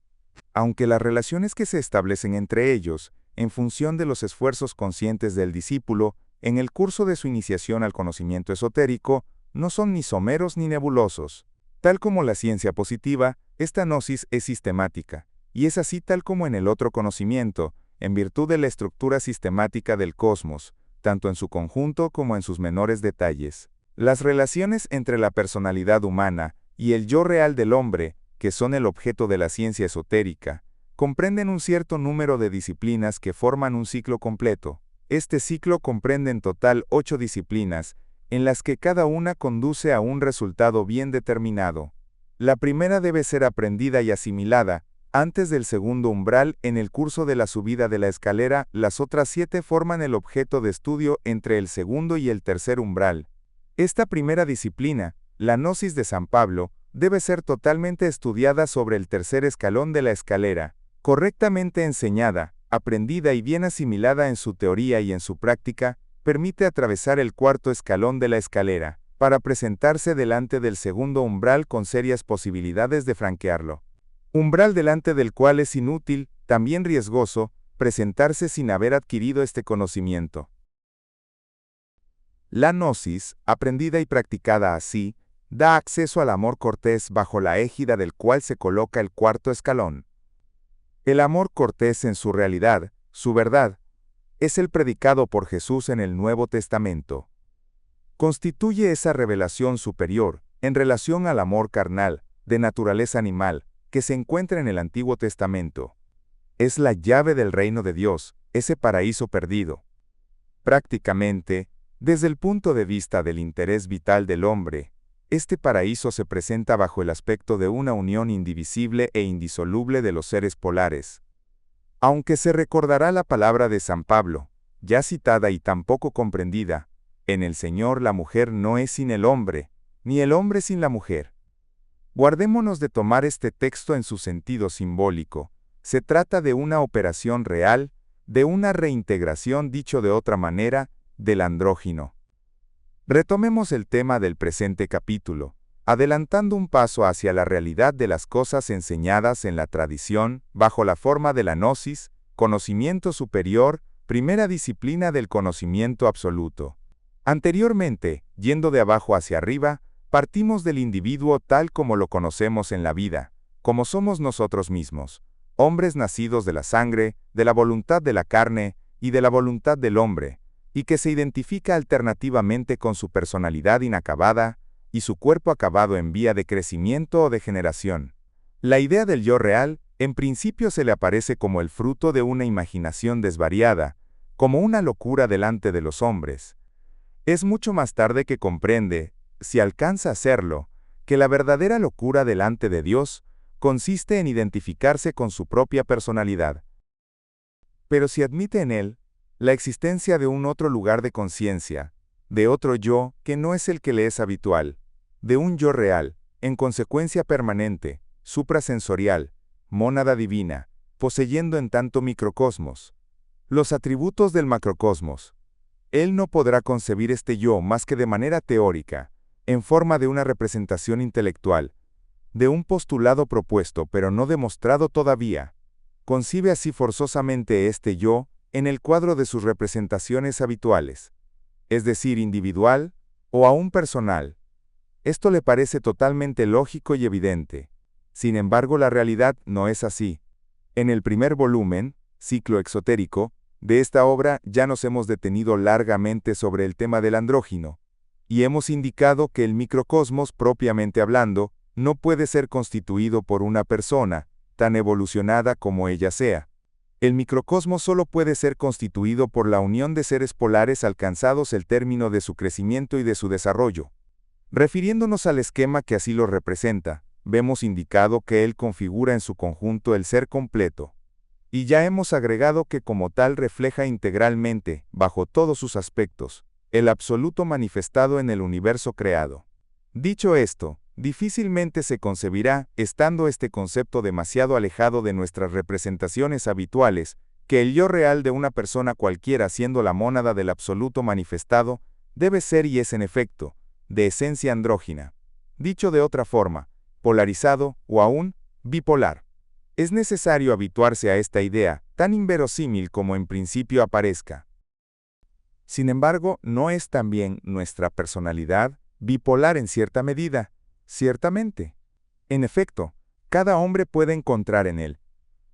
Aunque las relaciones que se establecen entre ellos, en función de los esfuerzos conscientes del discípulo, en el curso de su iniciación al conocimiento esotérico, no son ni someros ni nebulosos. Tal como la ciencia positiva, esta gnosis es sistemática, y es así tal como en el otro conocimiento, en virtud de la estructura sistemática del cosmos, tanto en su conjunto como en sus menores detalles. Las relaciones entre la personalidad humana y el yo real del hombre, que son el objeto de la ciencia esotérica, comprenden un cierto número de disciplinas que forman un ciclo completo. Este ciclo comprende en total 8 disciplinas, en las que cada una conduce a un resultado bien determinado. La primera debe ser aprendida y asimilada antes del segundo umbral en el curso de la subida de la escalera. Las otras 7 forman el objeto de estudio entre el segundo y el tercer umbral. Esta primera disciplina, la gnosis de San Pablo, debe ser totalmente estudiada sobre el tercer escalón de la escalera, correctamente enseñada, aprendida y bien asimilada en su teoría y en su práctica, permite atravesar el cuarto escalón de la escalera, para presentarse delante del segundo umbral con serias posibilidades de franquearlo. Umbral delante del cual es inútil, también riesgoso, presentarse sin haber adquirido este conocimiento. La gnosis, aprendida y practicada así, da acceso al amor cortés bajo la égida del cual se coloca el cuarto escalón. El amor cortés en su realidad, su verdad, es el predicado por Jesús en el Nuevo Testamento. Constituye esa revelación superior, en relación al amor carnal, de naturaleza animal, que se encuentra en el Antiguo Testamento. Es la llave del reino de Dios, ese paraíso perdido. Prácticamente, desde el punto de vista del interés vital del hombre, este paraíso se presenta bajo el aspecto de una unión indivisible e indisoluble de los seres polares. Aunque se recordará la palabra de San Pablo, ya citada y tan poco comprendida: en el Señor la mujer no es sin el hombre, ni el hombre sin la mujer. Guardémonos de tomar este texto en su sentido simbólico. Se trata de una operación real, de una reintegración, dicho de otra manera, del andrógino. Retomemos el tema del presente capítulo, adelantando un paso hacia la realidad de las cosas enseñadas en la tradición, bajo la forma de la gnosis, conocimiento superior, primera disciplina del conocimiento absoluto. Anteriormente, yendo de abajo hacia arriba, partimos del individuo tal como lo conocemos en la vida, como somos nosotros mismos, hombres nacidos de la sangre, de la voluntad de la carne y de la voluntad del hombre, y que se identifica alternativamente con su personalidad inacabada, y su cuerpo acabado en vía de crecimiento o degeneración. La idea del yo real, en principio se le aparece como el fruto de una imaginación desvariada, como una locura delante de los hombres. Es mucho más tarde que comprende, si alcanza a hacerlo, que la verdadera locura delante de Dios consiste en identificarse con su propia personalidad. Pero si admite en él la existencia de un otro lugar de conciencia, de otro yo que no es el que le es habitual, de un yo real, en consecuencia permanente, suprasensorial, mónada divina, poseyendo en tanto microcosmos, los atributos del macrocosmos, él no podrá concebir este yo más que de manera teórica, en forma de una representación intelectual, de un postulado propuesto pero no demostrado todavía. Concibe así forzosamente este yo en el cuadro de sus representaciones habituales, es decir, individual o aún personal. Esto le parece totalmente lógico y evidente. Sin embargo, la realidad no es así. En el primer volumen, Ciclo Exotérico, de esta obra ya nos hemos detenido largamente sobre el tema del andrógino, y hemos indicado que el microcosmos, propiamente hablando, no puede ser constituido por una persona, tan evolucionada como ella sea. El microcosmos solo puede ser constituido por la unión de seres polares alcanzados el término de su crecimiento y de su desarrollo. Refiriéndonos al esquema que así lo representa, vemos indicado que él configura en su conjunto el ser completo. Y ya hemos agregado que como tal refleja integralmente, bajo todos sus aspectos, el absoluto manifestado en el universo creado. Dicho esto, difícilmente se concebirá, estando este concepto demasiado alejado de nuestras representaciones habituales, que el yo real de una persona cualquiera siendo la mónada del absoluto manifestado, debe ser y es en efecto, de esencia andrógina. Dicho de otra forma, polarizado o aún bipolar. Es necesario habituarse a esta idea, tan inverosímil como en principio aparezca. Sin embargo, ¿no es también nuestra personalidad bipolar en cierta medida? Ciertamente. En efecto, cada hombre puede encontrar en él,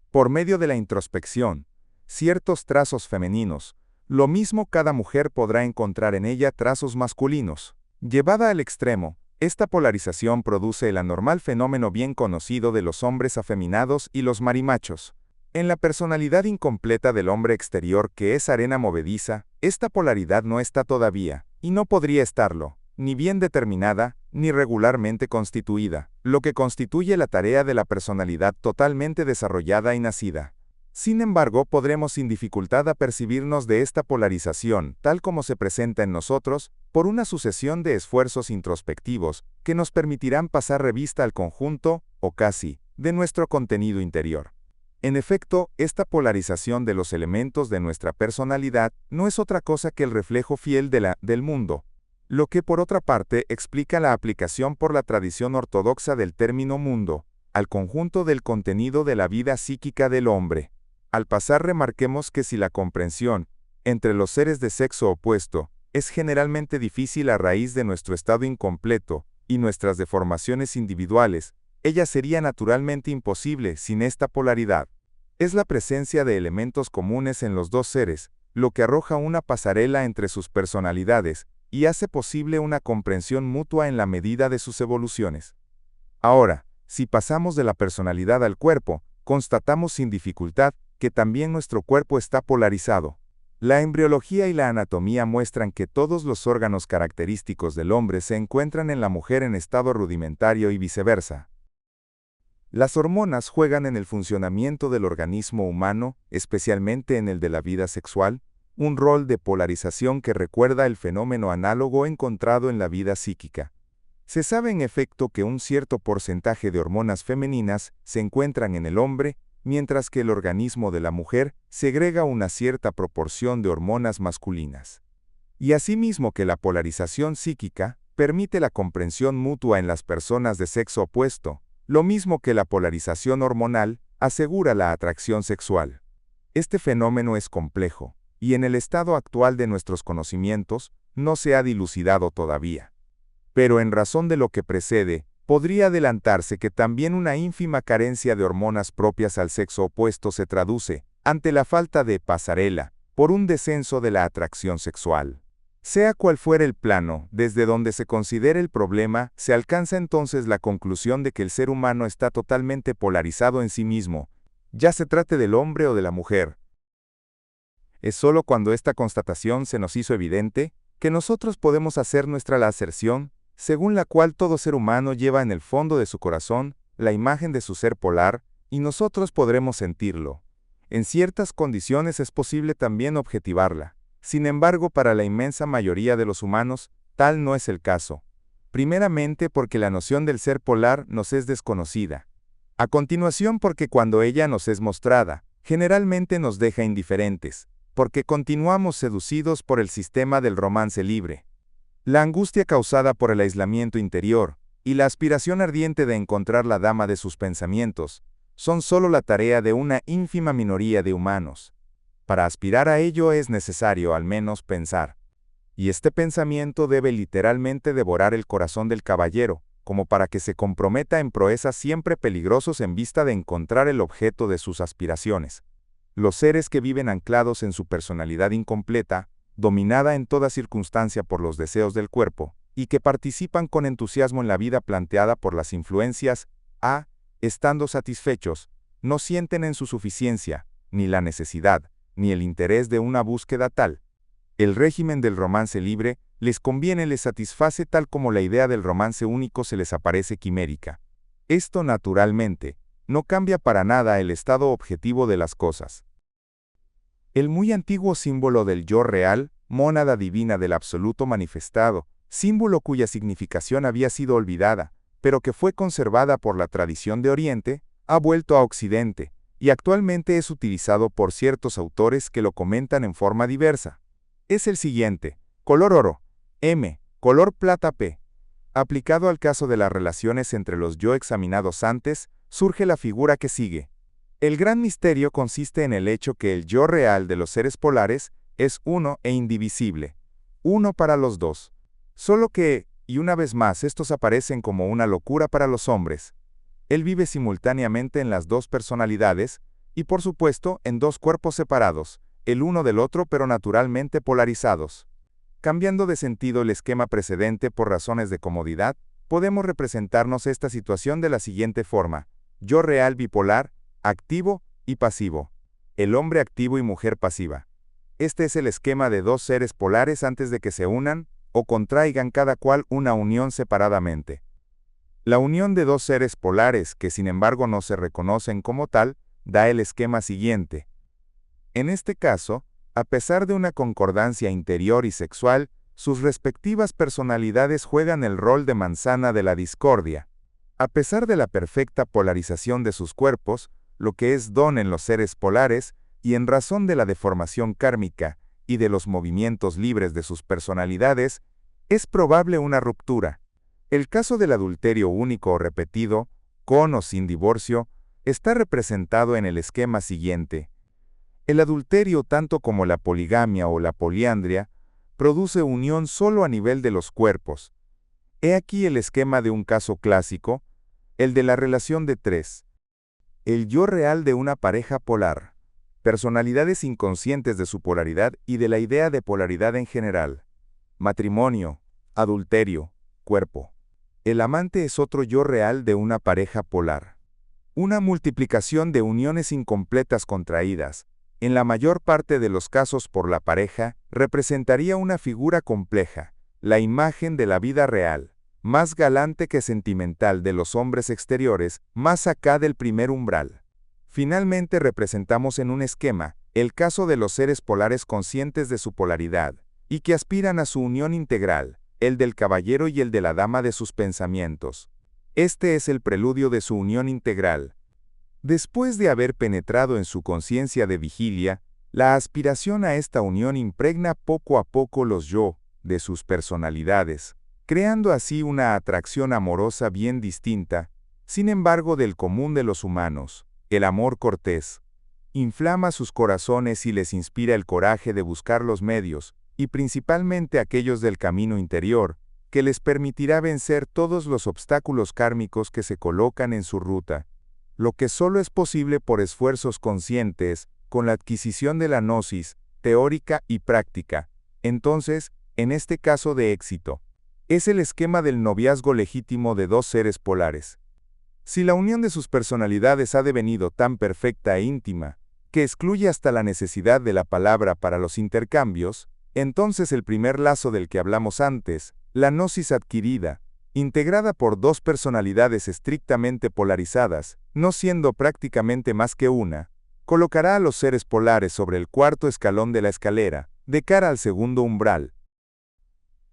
por medio de la introspección, ciertos trazos femeninos, lo mismo cada mujer podrá encontrar en ella trazos masculinos. Llevada al extremo, esta polarización produce el anormal fenómeno bien conocido de los hombres afeminados y los marimachos. En la personalidad incompleta del hombre exterior que es arena movediza, esta polaridad no está todavía, y no podría estarlo, ni bien determinada, ni regularmente constituida, lo que constituye la tarea de la personalidad totalmente desarrollada y nacida. Sin embargo, podremos sin dificultad apercibirnos de esta polarización, tal como se presenta en nosotros, por una sucesión de esfuerzos introspectivos que nos permitirán pasar revista al conjunto, o casi, de nuestro contenido interior. En efecto, esta polarización de los elementos de nuestra personalidad no es otra cosa que el reflejo fiel del mundo, lo que por otra parte explica la aplicación por la tradición ortodoxa del término mundo, al conjunto del contenido de la vida psíquica del hombre. Al pasar remarquemos que si la comprensión, entre los seres de sexo opuesto, es generalmente difícil a raíz de nuestro estado incompleto y nuestras deformaciones individuales, ella sería naturalmente imposible sin esta polaridad. Es la presencia de elementos comunes en los dos seres, lo que arroja una pasarela entre sus personalidades, y hace posible una comprensión mutua en la medida de sus evoluciones. Ahora, si pasamos de la personalidad al cuerpo, constatamos sin dificultad que también nuestro cuerpo está polarizado. La embriología y la anatomía muestran que todos los órganos característicos del hombre se encuentran en la mujer en estado rudimentario y viceversa. Las hormonas juegan en el funcionamiento del organismo humano, especialmente en el de la vida sexual, un rol de polarización que recuerda el fenómeno análogo encontrado en la vida psíquica. Se sabe en efecto que un cierto porcentaje de hormonas femeninas se encuentran en el hombre, mientras que el organismo de la mujer segrega una cierta proporción de hormonas masculinas. Y asimismo que la polarización psíquica permite la comprensión mutua en las personas de sexo opuesto, lo mismo que la polarización hormonal asegura la atracción sexual. Este fenómeno es complejo, y en el estado actual de nuestros conocimientos no se ha dilucidado todavía. Pero en razón de lo que precede, podría adelantarse que también una ínfima carencia de hormonas propias al sexo opuesto se traduce, ante la falta de pasarela, por un descenso de la atracción sexual. Sea cual fuera el plano, desde donde se considere el problema, se alcanza entonces la conclusión de que el ser humano está totalmente polarizado en sí mismo, ya se trate del hombre o de la mujer. Es sólo cuando esta constatación se nos hizo evidente, que nosotros podemos hacer nuestra la aserción, según la cual todo ser humano lleva en el fondo de su corazón la imagen de su ser polar, y nosotros podremos sentirlo. En ciertas condiciones es posible también objetivarla. Sin embargo, para la inmensa mayoría de los humanos, tal no es el caso. Primeramente porque la noción del ser polar nos es desconocida. A continuación porque cuando ella nos es mostrada, generalmente nos deja indiferentes, porque continuamos seducidos por el sistema del romance libre. La angustia causada por el aislamiento interior, y la aspiración ardiente de encontrar la dama de sus pensamientos, son solo la tarea de una ínfima minoría de humanos. Para aspirar a ello es necesario, al menos, pensar. Y este pensamiento debe literalmente devorar el corazón del caballero, como para que se comprometa en proezas siempre peligrosos en vista de encontrar el objeto de sus aspiraciones. Los seres que viven anclados en su personalidad incompleta, dominada en toda circunstancia por los deseos del cuerpo, y que participan con entusiasmo en la vida planteada por las influencias, estando satisfechos, no sienten en su suficiencia, ni la necesidad, ni el interés de una búsqueda tal. El régimen del romance libre les conviene, les satisface tal como la idea del romance único se les aparece quimérica. Esto, naturalmente, no cambia para nada el estado objetivo de las cosas. El muy antiguo símbolo del yo real, mónada divina del absoluto manifestado, símbolo cuya significación había sido olvidada, pero que fue conservada por la tradición de Oriente, ha vuelto a Occidente, y actualmente es utilizado por ciertos autores que lo comentan en forma diversa. Es el siguiente: color oro, M, color plata P. Aplicado al caso de las relaciones entre los yo examinados antes, surge la figura que sigue. El gran misterio consiste en el hecho que el yo real de los seres polares es uno e indivisible, uno para los dos. Solo que, y una vez más, estos aparecen como una locura para los hombres. Él vive simultáneamente en las dos personalidades, y por supuesto en dos cuerpos separados, el uno del otro pero naturalmente polarizados. Cambiando de sentido el esquema precedente por razones de comodidad, podemos representarnos esta situación de la siguiente forma: yo real bipolar, activo y pasivo. El hombre activo y mujer pasiva. Este es el esquema de dos seres polares antes de que se unan, o contraigan cada cual una unión separadamente. La unión de dos seres polares, que sin embargo no se reconocen como tal, da el esquema siguiente. En este caso, a pesar de una concordancia interior y sexual, sus respectivas personalidades juegan el rol de manzana de la discordia. A pesar de la perfecta polarización de sus cuerpos, lo que es don en los seres polares, y en razón de la deformación kármica y de los movimientos libres de sus personalidades, es probable una ruptura. El caso del adulterio único o repetido, con o sin divorcio, está representado en el esquema siguiente. El adulterio, tanto como la poligamia o la poliandria, produce unión solo a nivel de los cuerpos. He aquí el esquema de un caso clásico, el de la relación de tres. El yo real de una pareja polar. Personalidades inconscientes de su polaridad y de la idea de polaridad en general. Matrimonio, adulterio, cuerpo. El amante es otro yo real de una pareja polar. Una multiplicación de uniones incompletas contraídas, en la mayor parte de los casos por la pareja, representaría una figura compleja, la imagen de la vida real, más galante que sentimental de los hombres exteriores, más acá del primer umbral. Finalmente representamos en un esquema el caso de los seres polares conscientes de su polaridad, y que aspiran a su unión integral, el del caballero y el de la dama de sus pensamientos. Este es el preludio de su unión integral. Después de haber penetrado en su conciencia de vigilia, la aspiración a esta unión impregna poco a poco los yo de sus personalidades, creando así una atracción amorosa bien distinta, sin embargo del común de los humanos, el amor cortés. Inflama sus corazones y les inspira el coraje de buscar los medios, y principalmente aquellos del camino interior, que les permitirá vencer todos los obstáculos kármicos que se colocan en su ruta, lo que solo es posible por esfuerzos conscientes, con la adquisición de la gnosis, teórica y práctica. Entonces, en este caso de éxito. Es el esquema del noviazgo legítimo de dos seres polares. Si la unión de sus personalidades ha devenido tan perfecta e íntima, que excluye hasta la necesidad de la palabra para los intercambios, entonces el primer lazo del que hablamos antes, la gnosis adquirida, integrada por dos personalidades estrictamente polarizadas, no siendo prácticamente más que una, colocará a los seres polares sobre el cuarto escalón de la escalera, de cara al segundo umbral.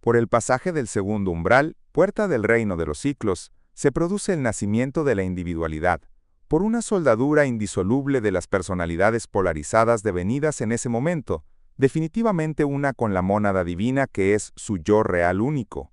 Por el pasaje del segundo umbral, puerta del reino de los ciclos, se produce el nacimiento de la individualidad, por una soldadura indisoluble de las personalidades polarizadas devenidas en ese momento, definitivamente una con la mónada divina que es su yo real único.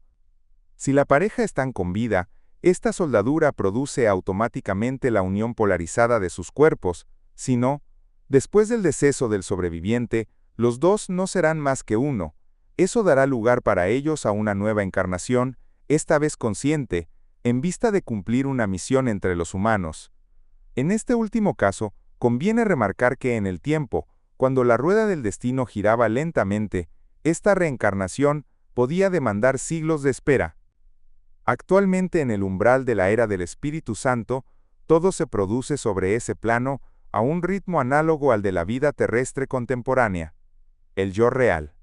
Si la pareja están con vida, esta soldadura produce automáticamente la unión polarizada de sus cuerpos, si no, después del deceso del sobreviviente, los dos no serán más que uno. Eso dará lugar para ellos a una nueva encarnación, esta vez consciente, en vista de cumplir una misión entre los humanos. En este último caso, conviene remarcar que en el tiempo, cuando la rueda del destino giraba lentamente, esta reencarnación podía demandar siglos de espera. Actualmente en el umbral de la era del Espíritu Santo, todo se produce sobre ese plano a un ritmo análogo al de la vida terrestre contemporánea. El yo real.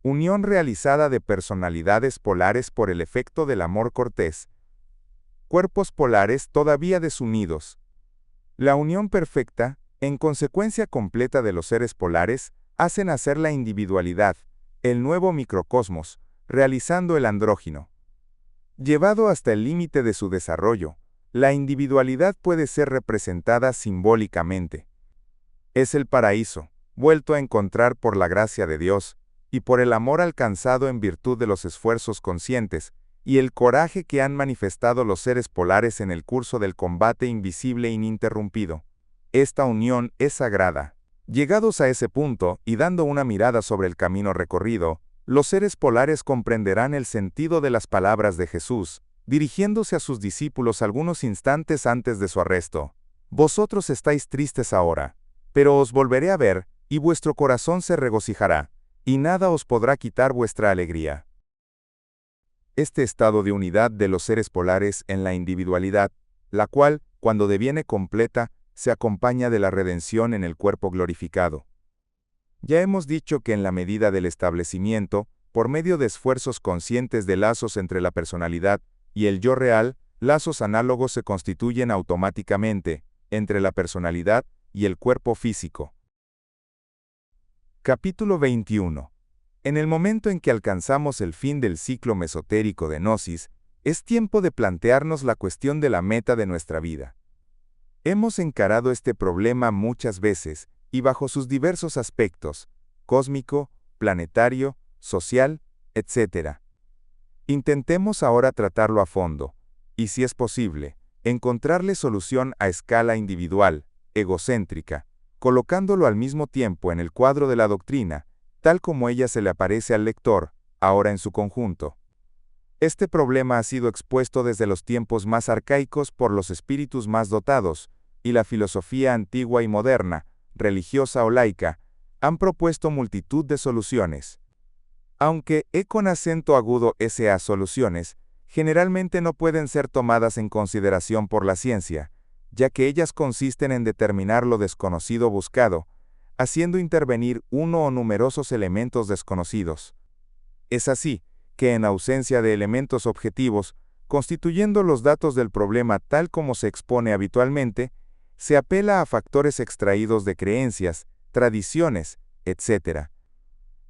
Unión realizada de personalidades polares por el efecto del amor cortés. Cuerpos polares todavía desunidos. La unión perfecta, en consecuencia completa de los seres polares, hace nacer la individualidad, el nuevo microcosmos, realizando el andrógino. Llevado hasta el límite de su desarrollo, la individualidad puede ser representada simbólicamente. Es el paraíso, vuelto a encontrar por la gracia de Dios, y por el amor alcanzado en virtud de los esfuerzos conscientes, y el coraje que han manifestado los seres polares en el curso del combate invisible ininterrumpido. Esta unión es sagrada. Llegados a ese punto, y dando una mirada sobre el camino recorrido, los seres polares comprenderán el sentido de las palabras de Jesús, dirigiéndose a sus discípulos algunos instantes antes de su arresto. Vosotros estáis tristes ahora, pero os volveré a ver, y vuestro corazón se regocijará, y nada os podrá quitar vuestra alegría. Este estado de unidad de los seres polares en la individualidad, la cual, cuando deviene completa, se acompaña de la redención en el cuerpo glorificado. Ya hemos dicho que en la medida del establecimiento, por medio de esfuerzos conscientes de lazos entre la personalidad y el yo real, lazos análogos se constituyen automáticamente, entre la personalidad y el cuerpo físico. Capítulo 21. En el momento en que alcanzamos el fin del ciclo mesotérico de gnosis, es tiempo de plantearnos la cuestión de la meta de nuestra vida. Hemos encarado este problema muchas veces, y bajo sus diversos aspectos, cósmico, planetario, social, etc. Intentemos ahora tratarlo a fondo, y si es posible, encontrarle solución a escala individual, egocéntrica, colocándolo al mismo tiempo en el cuadro de la doctrina, tal como ella se le aparece al lector, ahora en su conjunto. Este problema ha sido expuesto desde los tiempos más arcaicos por los espíritus más dotados, y la filosofía antigua y moderna, religiosa o laica, han propuesto multitud de soluciones. Aunque con acento agudo S.A. soluciones, generalmente no pueden ser tomadas en consideración por la ciencia, ya que ellas consisten en determinar lo desconocido buscado, haciendo intervenir uno o numerosos elementos desconocidos. Es así, que en ausencia de elementos objetivos, constituyendo los datos del problema tal como se expone habitualmente, se apela a factores extraídos de creencias, tradiciones, etc.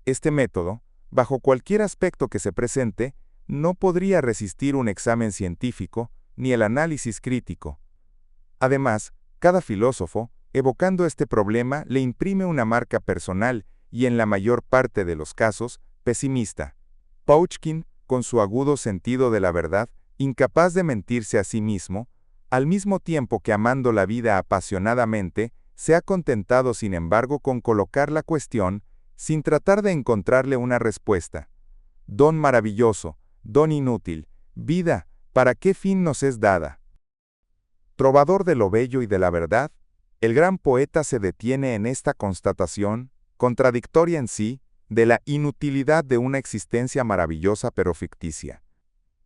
Este método, bajo cualquier aspecto que se presente, no podría resistir un examen científico ni el análisis crítico. Además, cada filósofo, evocando este problema, le imprime una marca personal y, en la mayor parte de los casos, pesimista. Pouchkin, con su agudo sentido de la verdad, incapaz de mentirse a sí mismo, al mismo tiempo que amando la vida apasionadamente, se ha contentado sin embargo con colocar la cuestión, sin tratar de encontrarle una respuesta. Don maravilloso, don inútil, vida, ¿para qué fin nos es dada? Trovador de lo bello y de la verdad, el gran poeta se detiene en esta constatación, contradictoria en sí, de la inutilidad de una existencia maravillosa pero ficticia.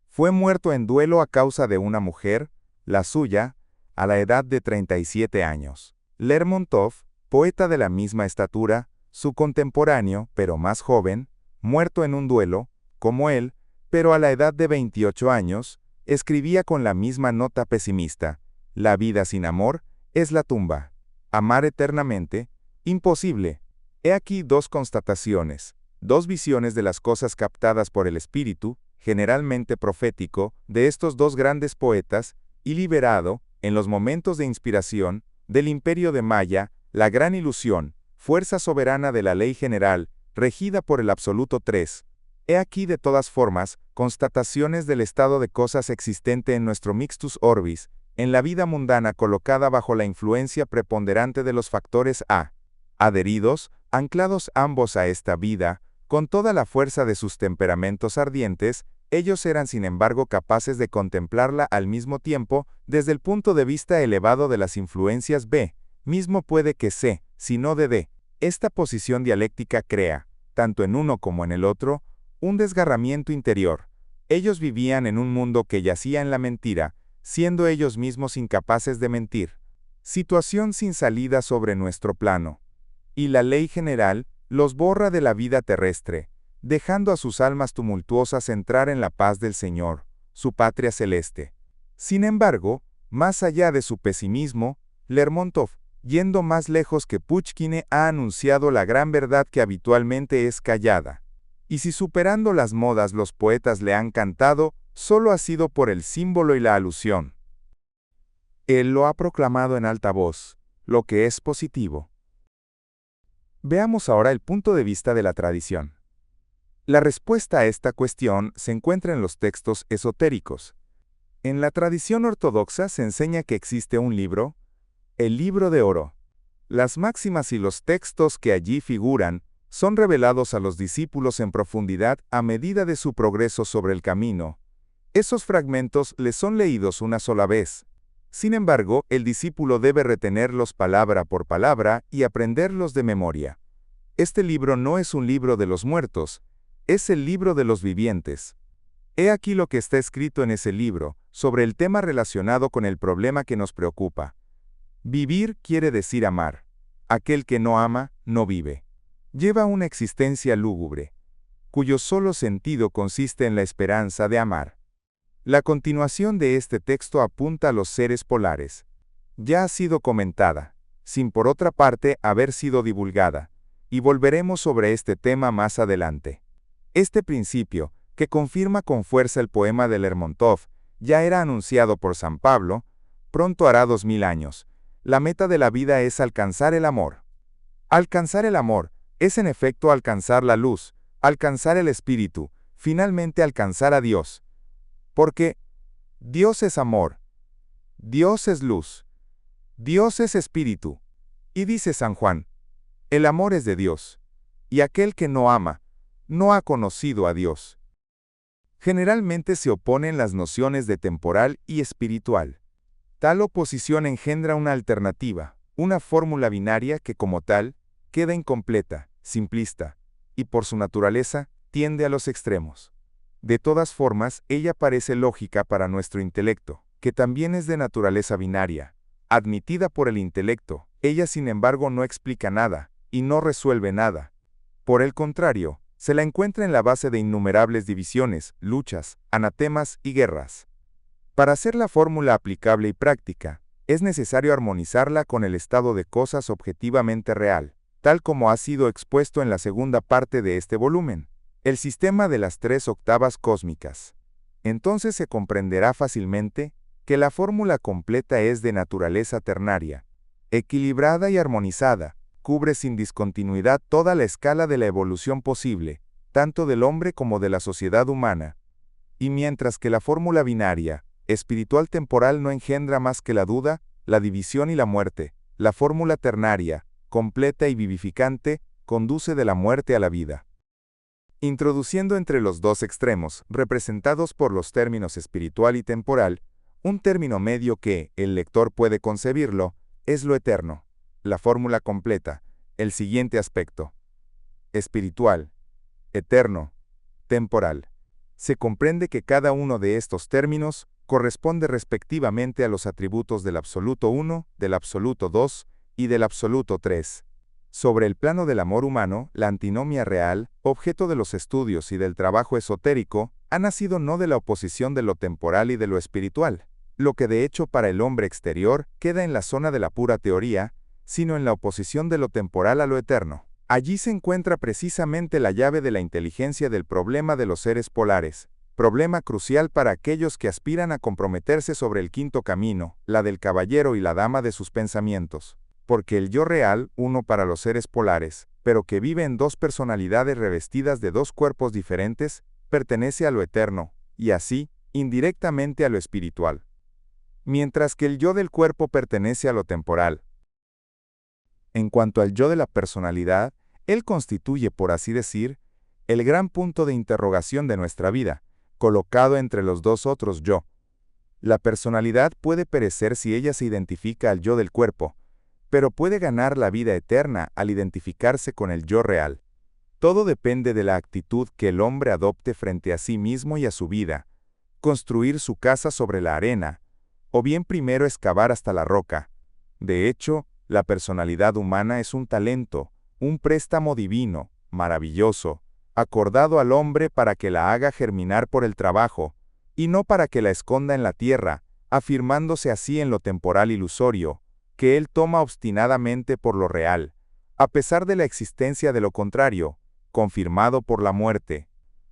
Fue muerto en duelo a causa de una mujer, la suya, a la edad de 37 años. Lermontov, poeta de la misma estatura, su contemporáneo, pero más joven, muerto en un duelo, como él, pero a la edad de 28 años, escribía con la misma nota pesimista: la vida sin amor es la tumba. Amar eternamente, imposible. He aquí dos constataciones, dos visiones de las cosas captadas por el espíritu, generalmente profético, de estos dos grandes poetas, y liberado, en los momentos de inspiración, del imperio de Maya, la gran ilusión, fuerza soberana de la ley general, regida por el absoluto 3. He aquí de todas formas, constataciones del estado de cosas existente en nuestro mixtus orbis, en la vida mundana colocada bajo la influencia preponderante de los factores A. Adheridos, anclados ambos a esta vida, con toda la fuerza de sus temperamentos ardientes, ellos eran sin embargo capaces de contemplarla al mismo tiempo, desde el punto de vista elevado de las influencias B, mismo puede que C, si no de D. Esta posición dialéctica crea, tanto en uno como en el otro, un desgarramiento interior. Ellos vivían en un mundo que yacía en la mentira, siendo ellos mismos incapaces de mentir. Situación sin salida sobre nuestro plano. Y la ley general los borra de la vida terrestre, dejando a sus almas tumultuosas entrar en la paz del Señor, su patria celeste. Sin embargo, más allá de su pesimismo, Lermontov, yendo más lejos que Pushkin, ha anunciado la gran verdad que habitualmente es callada. Y si superando las modas los poetas le han cantado, solo ha sido por el símbolo y la alusión. Él lo ha proclamado en alta voz, lo que es positivo. Veamos ahora el punto de vista de la tradición. La respuesta a esta cuestión se encuentra en los textos esotéricos. En la tradición ortodoxa se enseña que existe un libro, el Libro de Oro. Las máximas y los textos que allí figuran son revelados a los discípulos en profundidad a medida de su progreso sobre el camino. Esos fragmentos les son leídos una sola vez. Sin embargo, el discípulo debe retenerlos palabra por palabra y aprenderlos de memoria. Este libro no es un libro de los muertos, es el libro de los vivientes. He aquí lo que está escrito en ese libro, sobre el tema relacionado con el problema que nos preocupa. Vivir quiere decir amar. Aquel que no ama, no vive. Lleva una existencia lúgubre, cuyo solo sentido consiste en la esperanza de amar. La continuación de este texto apunta a los seres polares. Ya ha sido comentada, sin por otra parte haber sido divulgada, y volveremos sobre este tema más adelante. Este principio, que confirma con fuerza el poema de Lermontov, ya era anunciado por San Pablo, pronto hará 2000 años. La meta de la vida es alcanzar el amor. Alcanzar el amor es en efecto alcanzar la luz, alcanzar el espíritu, finalmente alcanzar a Dios. Porque Dios es amor, Dios es luz, Dios es espíritu. Y dice San Juan, el amor es de Dios, y aquel que no ama, no ha conocido a Dios. Generalmente se oponen las nociones de temporal y espiritual. Tal oposición engendra una alternativa, una fórmula binaria que como tal, queda incompleta, simplista, y por su naturaleza, tiende a los extremos. De todas formas, ella parece lógica para nuestro intelecto, que también es de naturaleza binaria. Admitida por el intelecto, ella sin embargo no explica nada, y no resuelve nada. Por el contrario, se la encuentra en la base de innumerables divisiones, luchas, anatemas y guerras. Para hacer la fórmula aplicable y práctica, es necesario armonizarla con el estado de cosas objetivamente real, tal como ha sido expuesto en la segunda parte de este volumen, el sistema de las 3 octavas cósmicas. Entonces se comprenderá fácilmente que la fórmula completa es de naturaleza ternaria, equilibrada y armonizada, cubre sin discontinuidad toda la escala de la evolución posible, tanto del hombre como de la sociedad humana. Y mientras que la fórmula binaria, espiritual temporal no engendra más que la duda, la división y la muerte, la fórmula ternaria, completa y vivificante, conduce de la muerte a la vida. Introduciendo entre los dos extremos, representados por los términos espiritual y temporal, un término medio que, el lector puede concebirlo, es lo eterno. La fórmula completa, el siguiente aspecto. Espiritual, eterno, temporal. Se comprende que cada uno de estos términos corresponde respectivamente a los atributos del absoluto 1, del absoluto 2 y del absoluto 3. Sobre el plano del amor humano, la antinomia real, objeto de los estudios y del trabajo esotérico, ha nacido no de la oposición de lo temporal y de lo espiritual, lo que de hecho para el hombre exterior queda en la zona de la pura teoría, sino en la oposición de lo temporal a lo eterno. Allí se encuentra precisamente la llave de la inteligencia del problema de los seres polares, problema crucial para aquellos que aspiran a comprometerse sobre el quinto camino, la del caballero y la dama de sus pensamientos. Porque el yo real, uno para los seres polares, pero que vive en dos personalidades revestidas de dos cuerpos diferentes, pertenece a lo eterno, y así, indirectamente a lo espiritual. Mientras que el yo del cuerpo pertenece a lo temporal. En cuanto al yo de la personalidad, él constituye, por así decir, el gran punto de interrogación de nuestra vida, colocado entre los dos otros yo. La personalidad puede perecer si ella se identifica al yo del cuerpo, pero puede ganar la vida eterna al identificarse con el yo real. Todo depende de la actitud que el hombre adopte frente a sí mismo y a su vida, construir su casa sobre la arena, o bien primero excavar hasta la roca. De hecho, la personalidad humana es un talento, un préstamo divino, maravilloso, acordado al hombre para que la haga germinar por el trabajo, y no para que la esconda en la tierra, afirmándose así en lo temporal ilusorio, que él toma obstinadamente por lo real, a pesar de la existencia de lo contrario, confirmado por la muerte.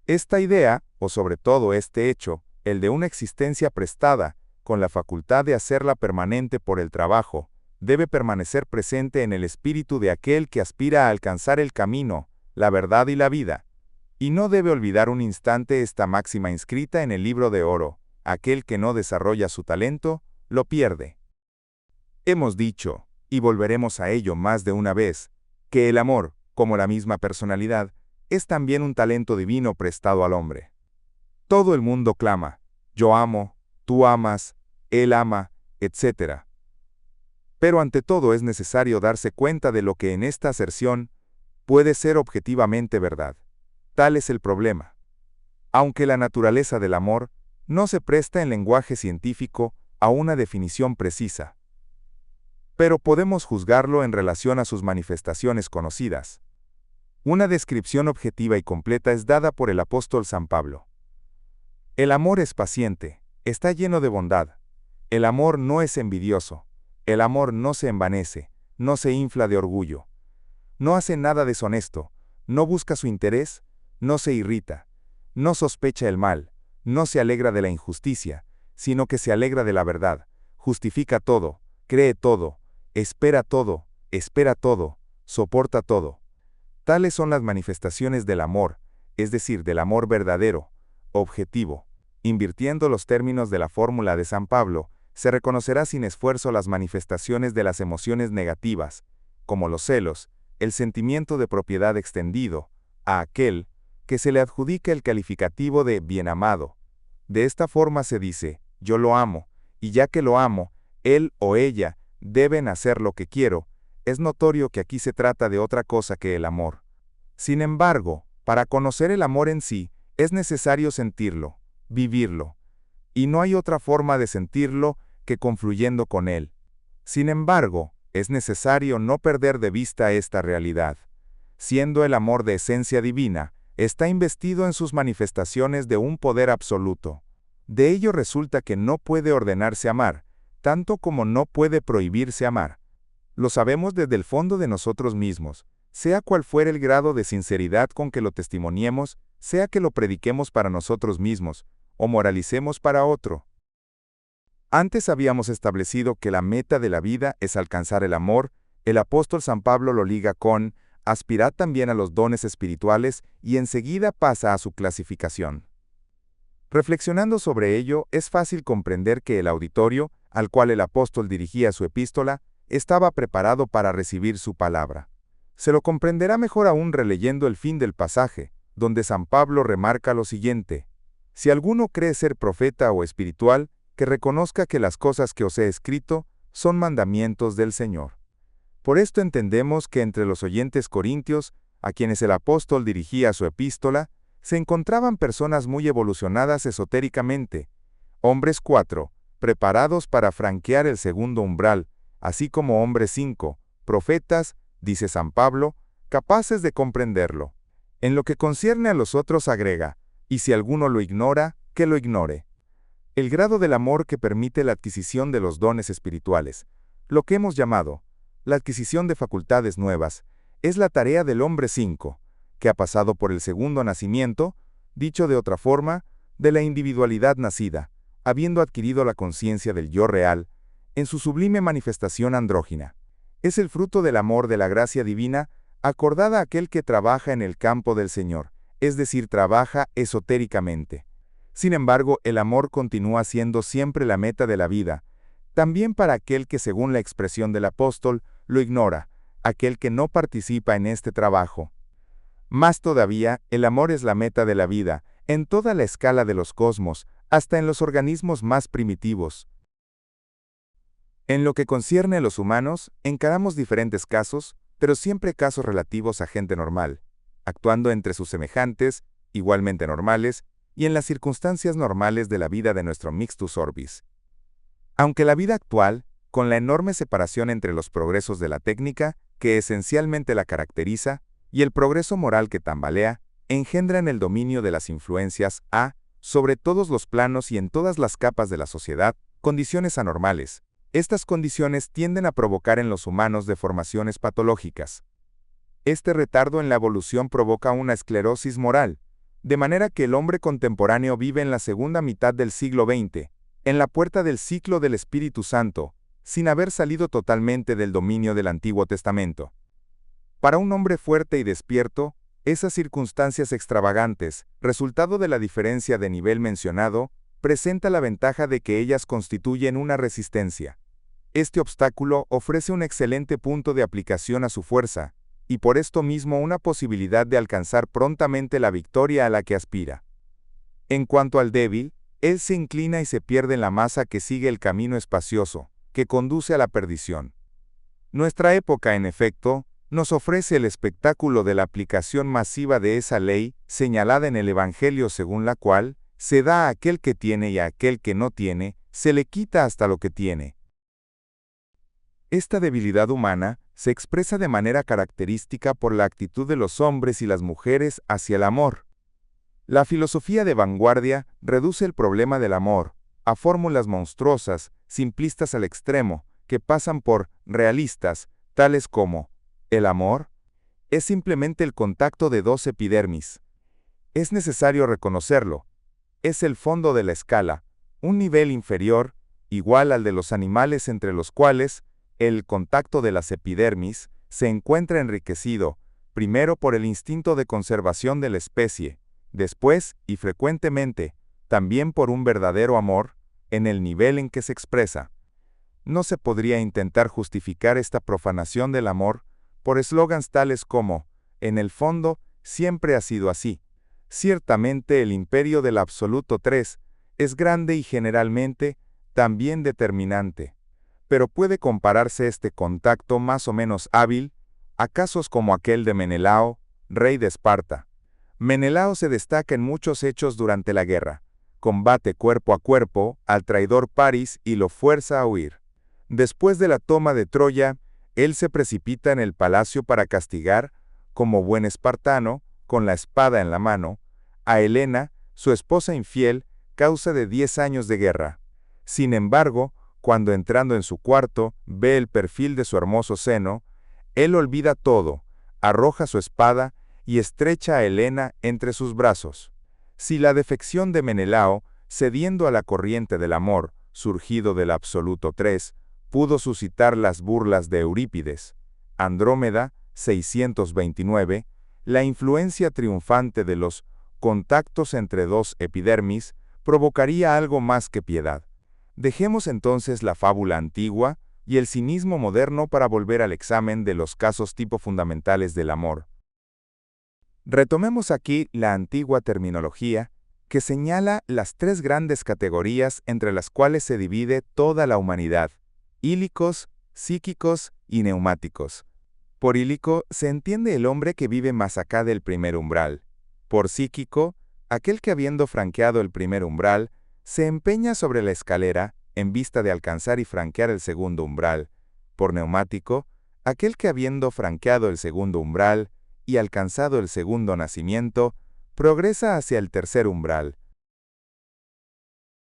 Esta idea, o sobre todo este hecho, el de una existencia prestada, con la facultad de hacerla permanente por el trabajo, debe permanecer presente en el espíritu de aquel que aspira a alcanzar el camino, la verdad y la vida. Y no debe olvidar un instante esta máxima inscrita en el libro de oro: aquel que no desarrolla su talento, lo pierde. Hemos dicho, y volveremos a ello más de una vez, que el amor, como la misma personalidad, es también un talento divino prestado al hombre. Todo el mundo clama: yo amo, tú amas, él ama, etc. Pero ante todo es necesario darse cuenta de lo que en esta aserción puede ser objetivamente verdad. Tal es el problema. Aunque la naturaleza del amor no se presta en lenguaje científico a una definición precisa, pero podemos juzgarlo en relación a sus manifestaciones conocidas. Una descripción objetiva y completa es dada por el apóstol San Pablo. El amor es paciente, está lleno de bondad. El amor no es envidioso. El amor no se envanece, no se infla de orgullo. No hace nada deshonesto, no busca su interés, no se irrita, no sospecha el mal, no se alegra de la injusticia, sino que se alegra de la verdad, justifica todo, cree todo, espera todo, soporta todo. Tales son las manifestaciones del amor, es decir, del amor verdadero, objetivo. Invirtiendo los términos de la fórmula de San Pablo, se reconocerá sin esfuerzo las manifestaciones de las emociones negativas, como los celos, el sentimiento de propiedad extendido, a aquel que se le adjudica el calificativo de bien amado. De esta forma se dice: yo lo amo, y ya que lo amo, él o ella deben hacer lo que quiero. Es notorio que aquí se trata de otra cosa que el amor. Sin embargo, para conocer el amor en sí, es necesario sentirlo, vivirlo, y no hay otra forma de sentirlo que confluyendo con él. Sin embargo, es necesario no perder de vista esta realidad. Siendo el amor de esencia divina, está investido en sus manifestaciones de un poder absoluto. De ello resulta que no puede ordenarse amar, tanto como no puede prohibirse amar. Lo sabemos desde el fondo de nosotros mismos, sea cual fuere el grado de sinceridad con que lo testimoniemos, sea que lo prediquemos para nosotros mismos, o moralicemos para otro. Antes habíamos establecido que la meta de la vida es alcanzar el amor. El apóstol San Pablo lo liga con: aspirad también a los dones espirituales, y enseguida pasa a su clasificación. Reflexionando sobre ello, es fácil comprender que el auditorio, al cual el apóstol dirigía su epístola, estaba preparado para recibir su palabra. Se lo comprenderá mejor aún releyendo el fin del pasaje, donde San Pablo remarca lo siguiente: si alguno cree ser profeta o espiritual, que reconozca que las cosas que os he escrito son mandamientos del Señor. Por esto entendemos que entre los oyentes corintios a quienes el apóstol dirigía su epístola, se encontraban personas muy evolucionadas esotéricamente, hombres 4, preparados para franquear el segundo umbral, así como hombres 5, profetas, dice San Pablo, capaces de comprenderlo. En lo que concierne a los otros agrega, y si alguno lo ignora, que lo ignore. El grado del amor que permite la adquisición de los dones espirituales, lo que hemos llamado la adquisición de facultades nuevas, es la tarea del hombre 5, que ha pasado por el segundo nacimiento, dicho de otra forma, de la individualidad nacida, habiendo adquirido la conciencia del yo real, en su sublime manifestación andrógina. Es el fruto del amor de la gracia divina, acordada a aquel que trabaja en el campo del Señor, es decir, trabaja esotéricamente. Sin embargo, el amor continúa siendo siempre la meta de la vida, también para aquel que, según la expresión del apóstol, lo ignora, aquel que no participa en este trabajo. Más todavía, el amor es la meta de la vida, en toda la escala de los cosmos, hasta en los organismos más primitivos. En lo que concierne a los humanos, encaramos diferentes casos, pero siempre casos relativos a gente normal, actuando entre sus semejantes, igualmente normales, y en las circunstancias normales de la vida de nuestro mixtus orbis. Aunque la vida actual, con la enorme separación entre los progresos de la técnica, que esencialmente la caracteriza, y el progreso moral que tambalea, engendra en el dominio de las influencias A, sobre todos los planos y en todas las capas de la sociedad, condiciones anormales. Estas condiciones tienden a provocar en los humanos deformaciones patológicas. Este retardo en la evolución provoca una esclerosis moral, de manera que el hombre contemporáneo vive en la segunda mitad del siglo XX, en la puerta del ciclo del Espíritu Santo, sin haber salido totalmente del dominio del Antiguo Testamento. Para un hombre fuerte y despierto, esas circunstancias extravagantes, resultado de la diferencia de nivel mencionado, presenta la ventaja de que ellas constituyen una resistencia. Este obstáculo ofrece un excelente punto de aplicación a su fuerza, y por esto mismo una posibilidad de alcanzar prontamente la victoria a la que aspira. En cuanto al débil, él se inclina y se pierde en la masa que sigue el camino espacioso, que conduce a la perdición. Nuestra época, en efecto, nos ofrece el espectáculo de la aplicación masiva de esa ley señalada en el Evangelio, según la cual se da a aquel que tiene y a aquel que no tiene, se le quita hasta lo que tiene. Esta debilidad humana se expresa de manera característica por la actitud de los hombres y las mujeres hacia el amor. La filosofía de vanguardia reduce el problema del amor a fórmulas monstruosas, simplistas al extremo, que pasan por realistas, tales como: el amor es simplemente el contacto de dos epidermis. Es necesario reconocerlo. Es el fondo de la escala, un nivel inferior, igual al de los animales, entre los cuales el contacto de las epidermis se encuentra enriquecido, primero por el instinto de conservación de la especie, después, y frecuentemente, también por un verdadero amor, en el nivel en que se expresa. No se podría intentar justificar esta profanación del amor por eslogans tales como: en el fondo, siempre ha sido así. Ciertamente el imperio del absoluto 3 es grande y generalmente también determinante. Pero puede compararse este contacto más o menos hábil a casos como aquel de Menelao, rey de Esparta. Menelao se destaca en muchos hechos durante la guerra. Combate cuerpo a cuerpo al traidor Paris y lo fuerza a huir. Después de la toma de Troya, él se precipita en el palacio para castigar, como buen espartano, con la espada en la mano, a Helena, su esposa infiel, causa de 10 años de guerra. Sin embargo, cuando entrando en su cuarto ve el perfil de su hermoso seno, él olvida todo, arroja su espada y estrecha a Helena entre sus brazos. Si la defección de Menelao, cediendo a la corriente del amor, surgido del absoluto 3, pudo suscitar las burlas de Eurípides, Andrómeda, 629, la influencia triunfante de los contactos entre dos epidermis provocaría algo más que piedad. Dejemos entonces la fábula antigua y el cinismo moderno para volver al examen de los casos tipo fundamentales del amor. Retomemos aquí la antigua terminología que señala las 3 grandes categorías entre las cuales se divide toda la humanidad: ílicos, psíquicos y neumáticos. Por ilíco se entiende el hombre que vive más acá del primer umbral. Por psíquico, aquel que habiendo franqueado el primer umbral, se empeña sobre la escalera en vista de alcanzar y franquear el segundo umbral. Por neumático, aquel que habiendo franqueado el segundo umbral y alcanzado el segundo nacimiento, progresa hacia el tercer umbral,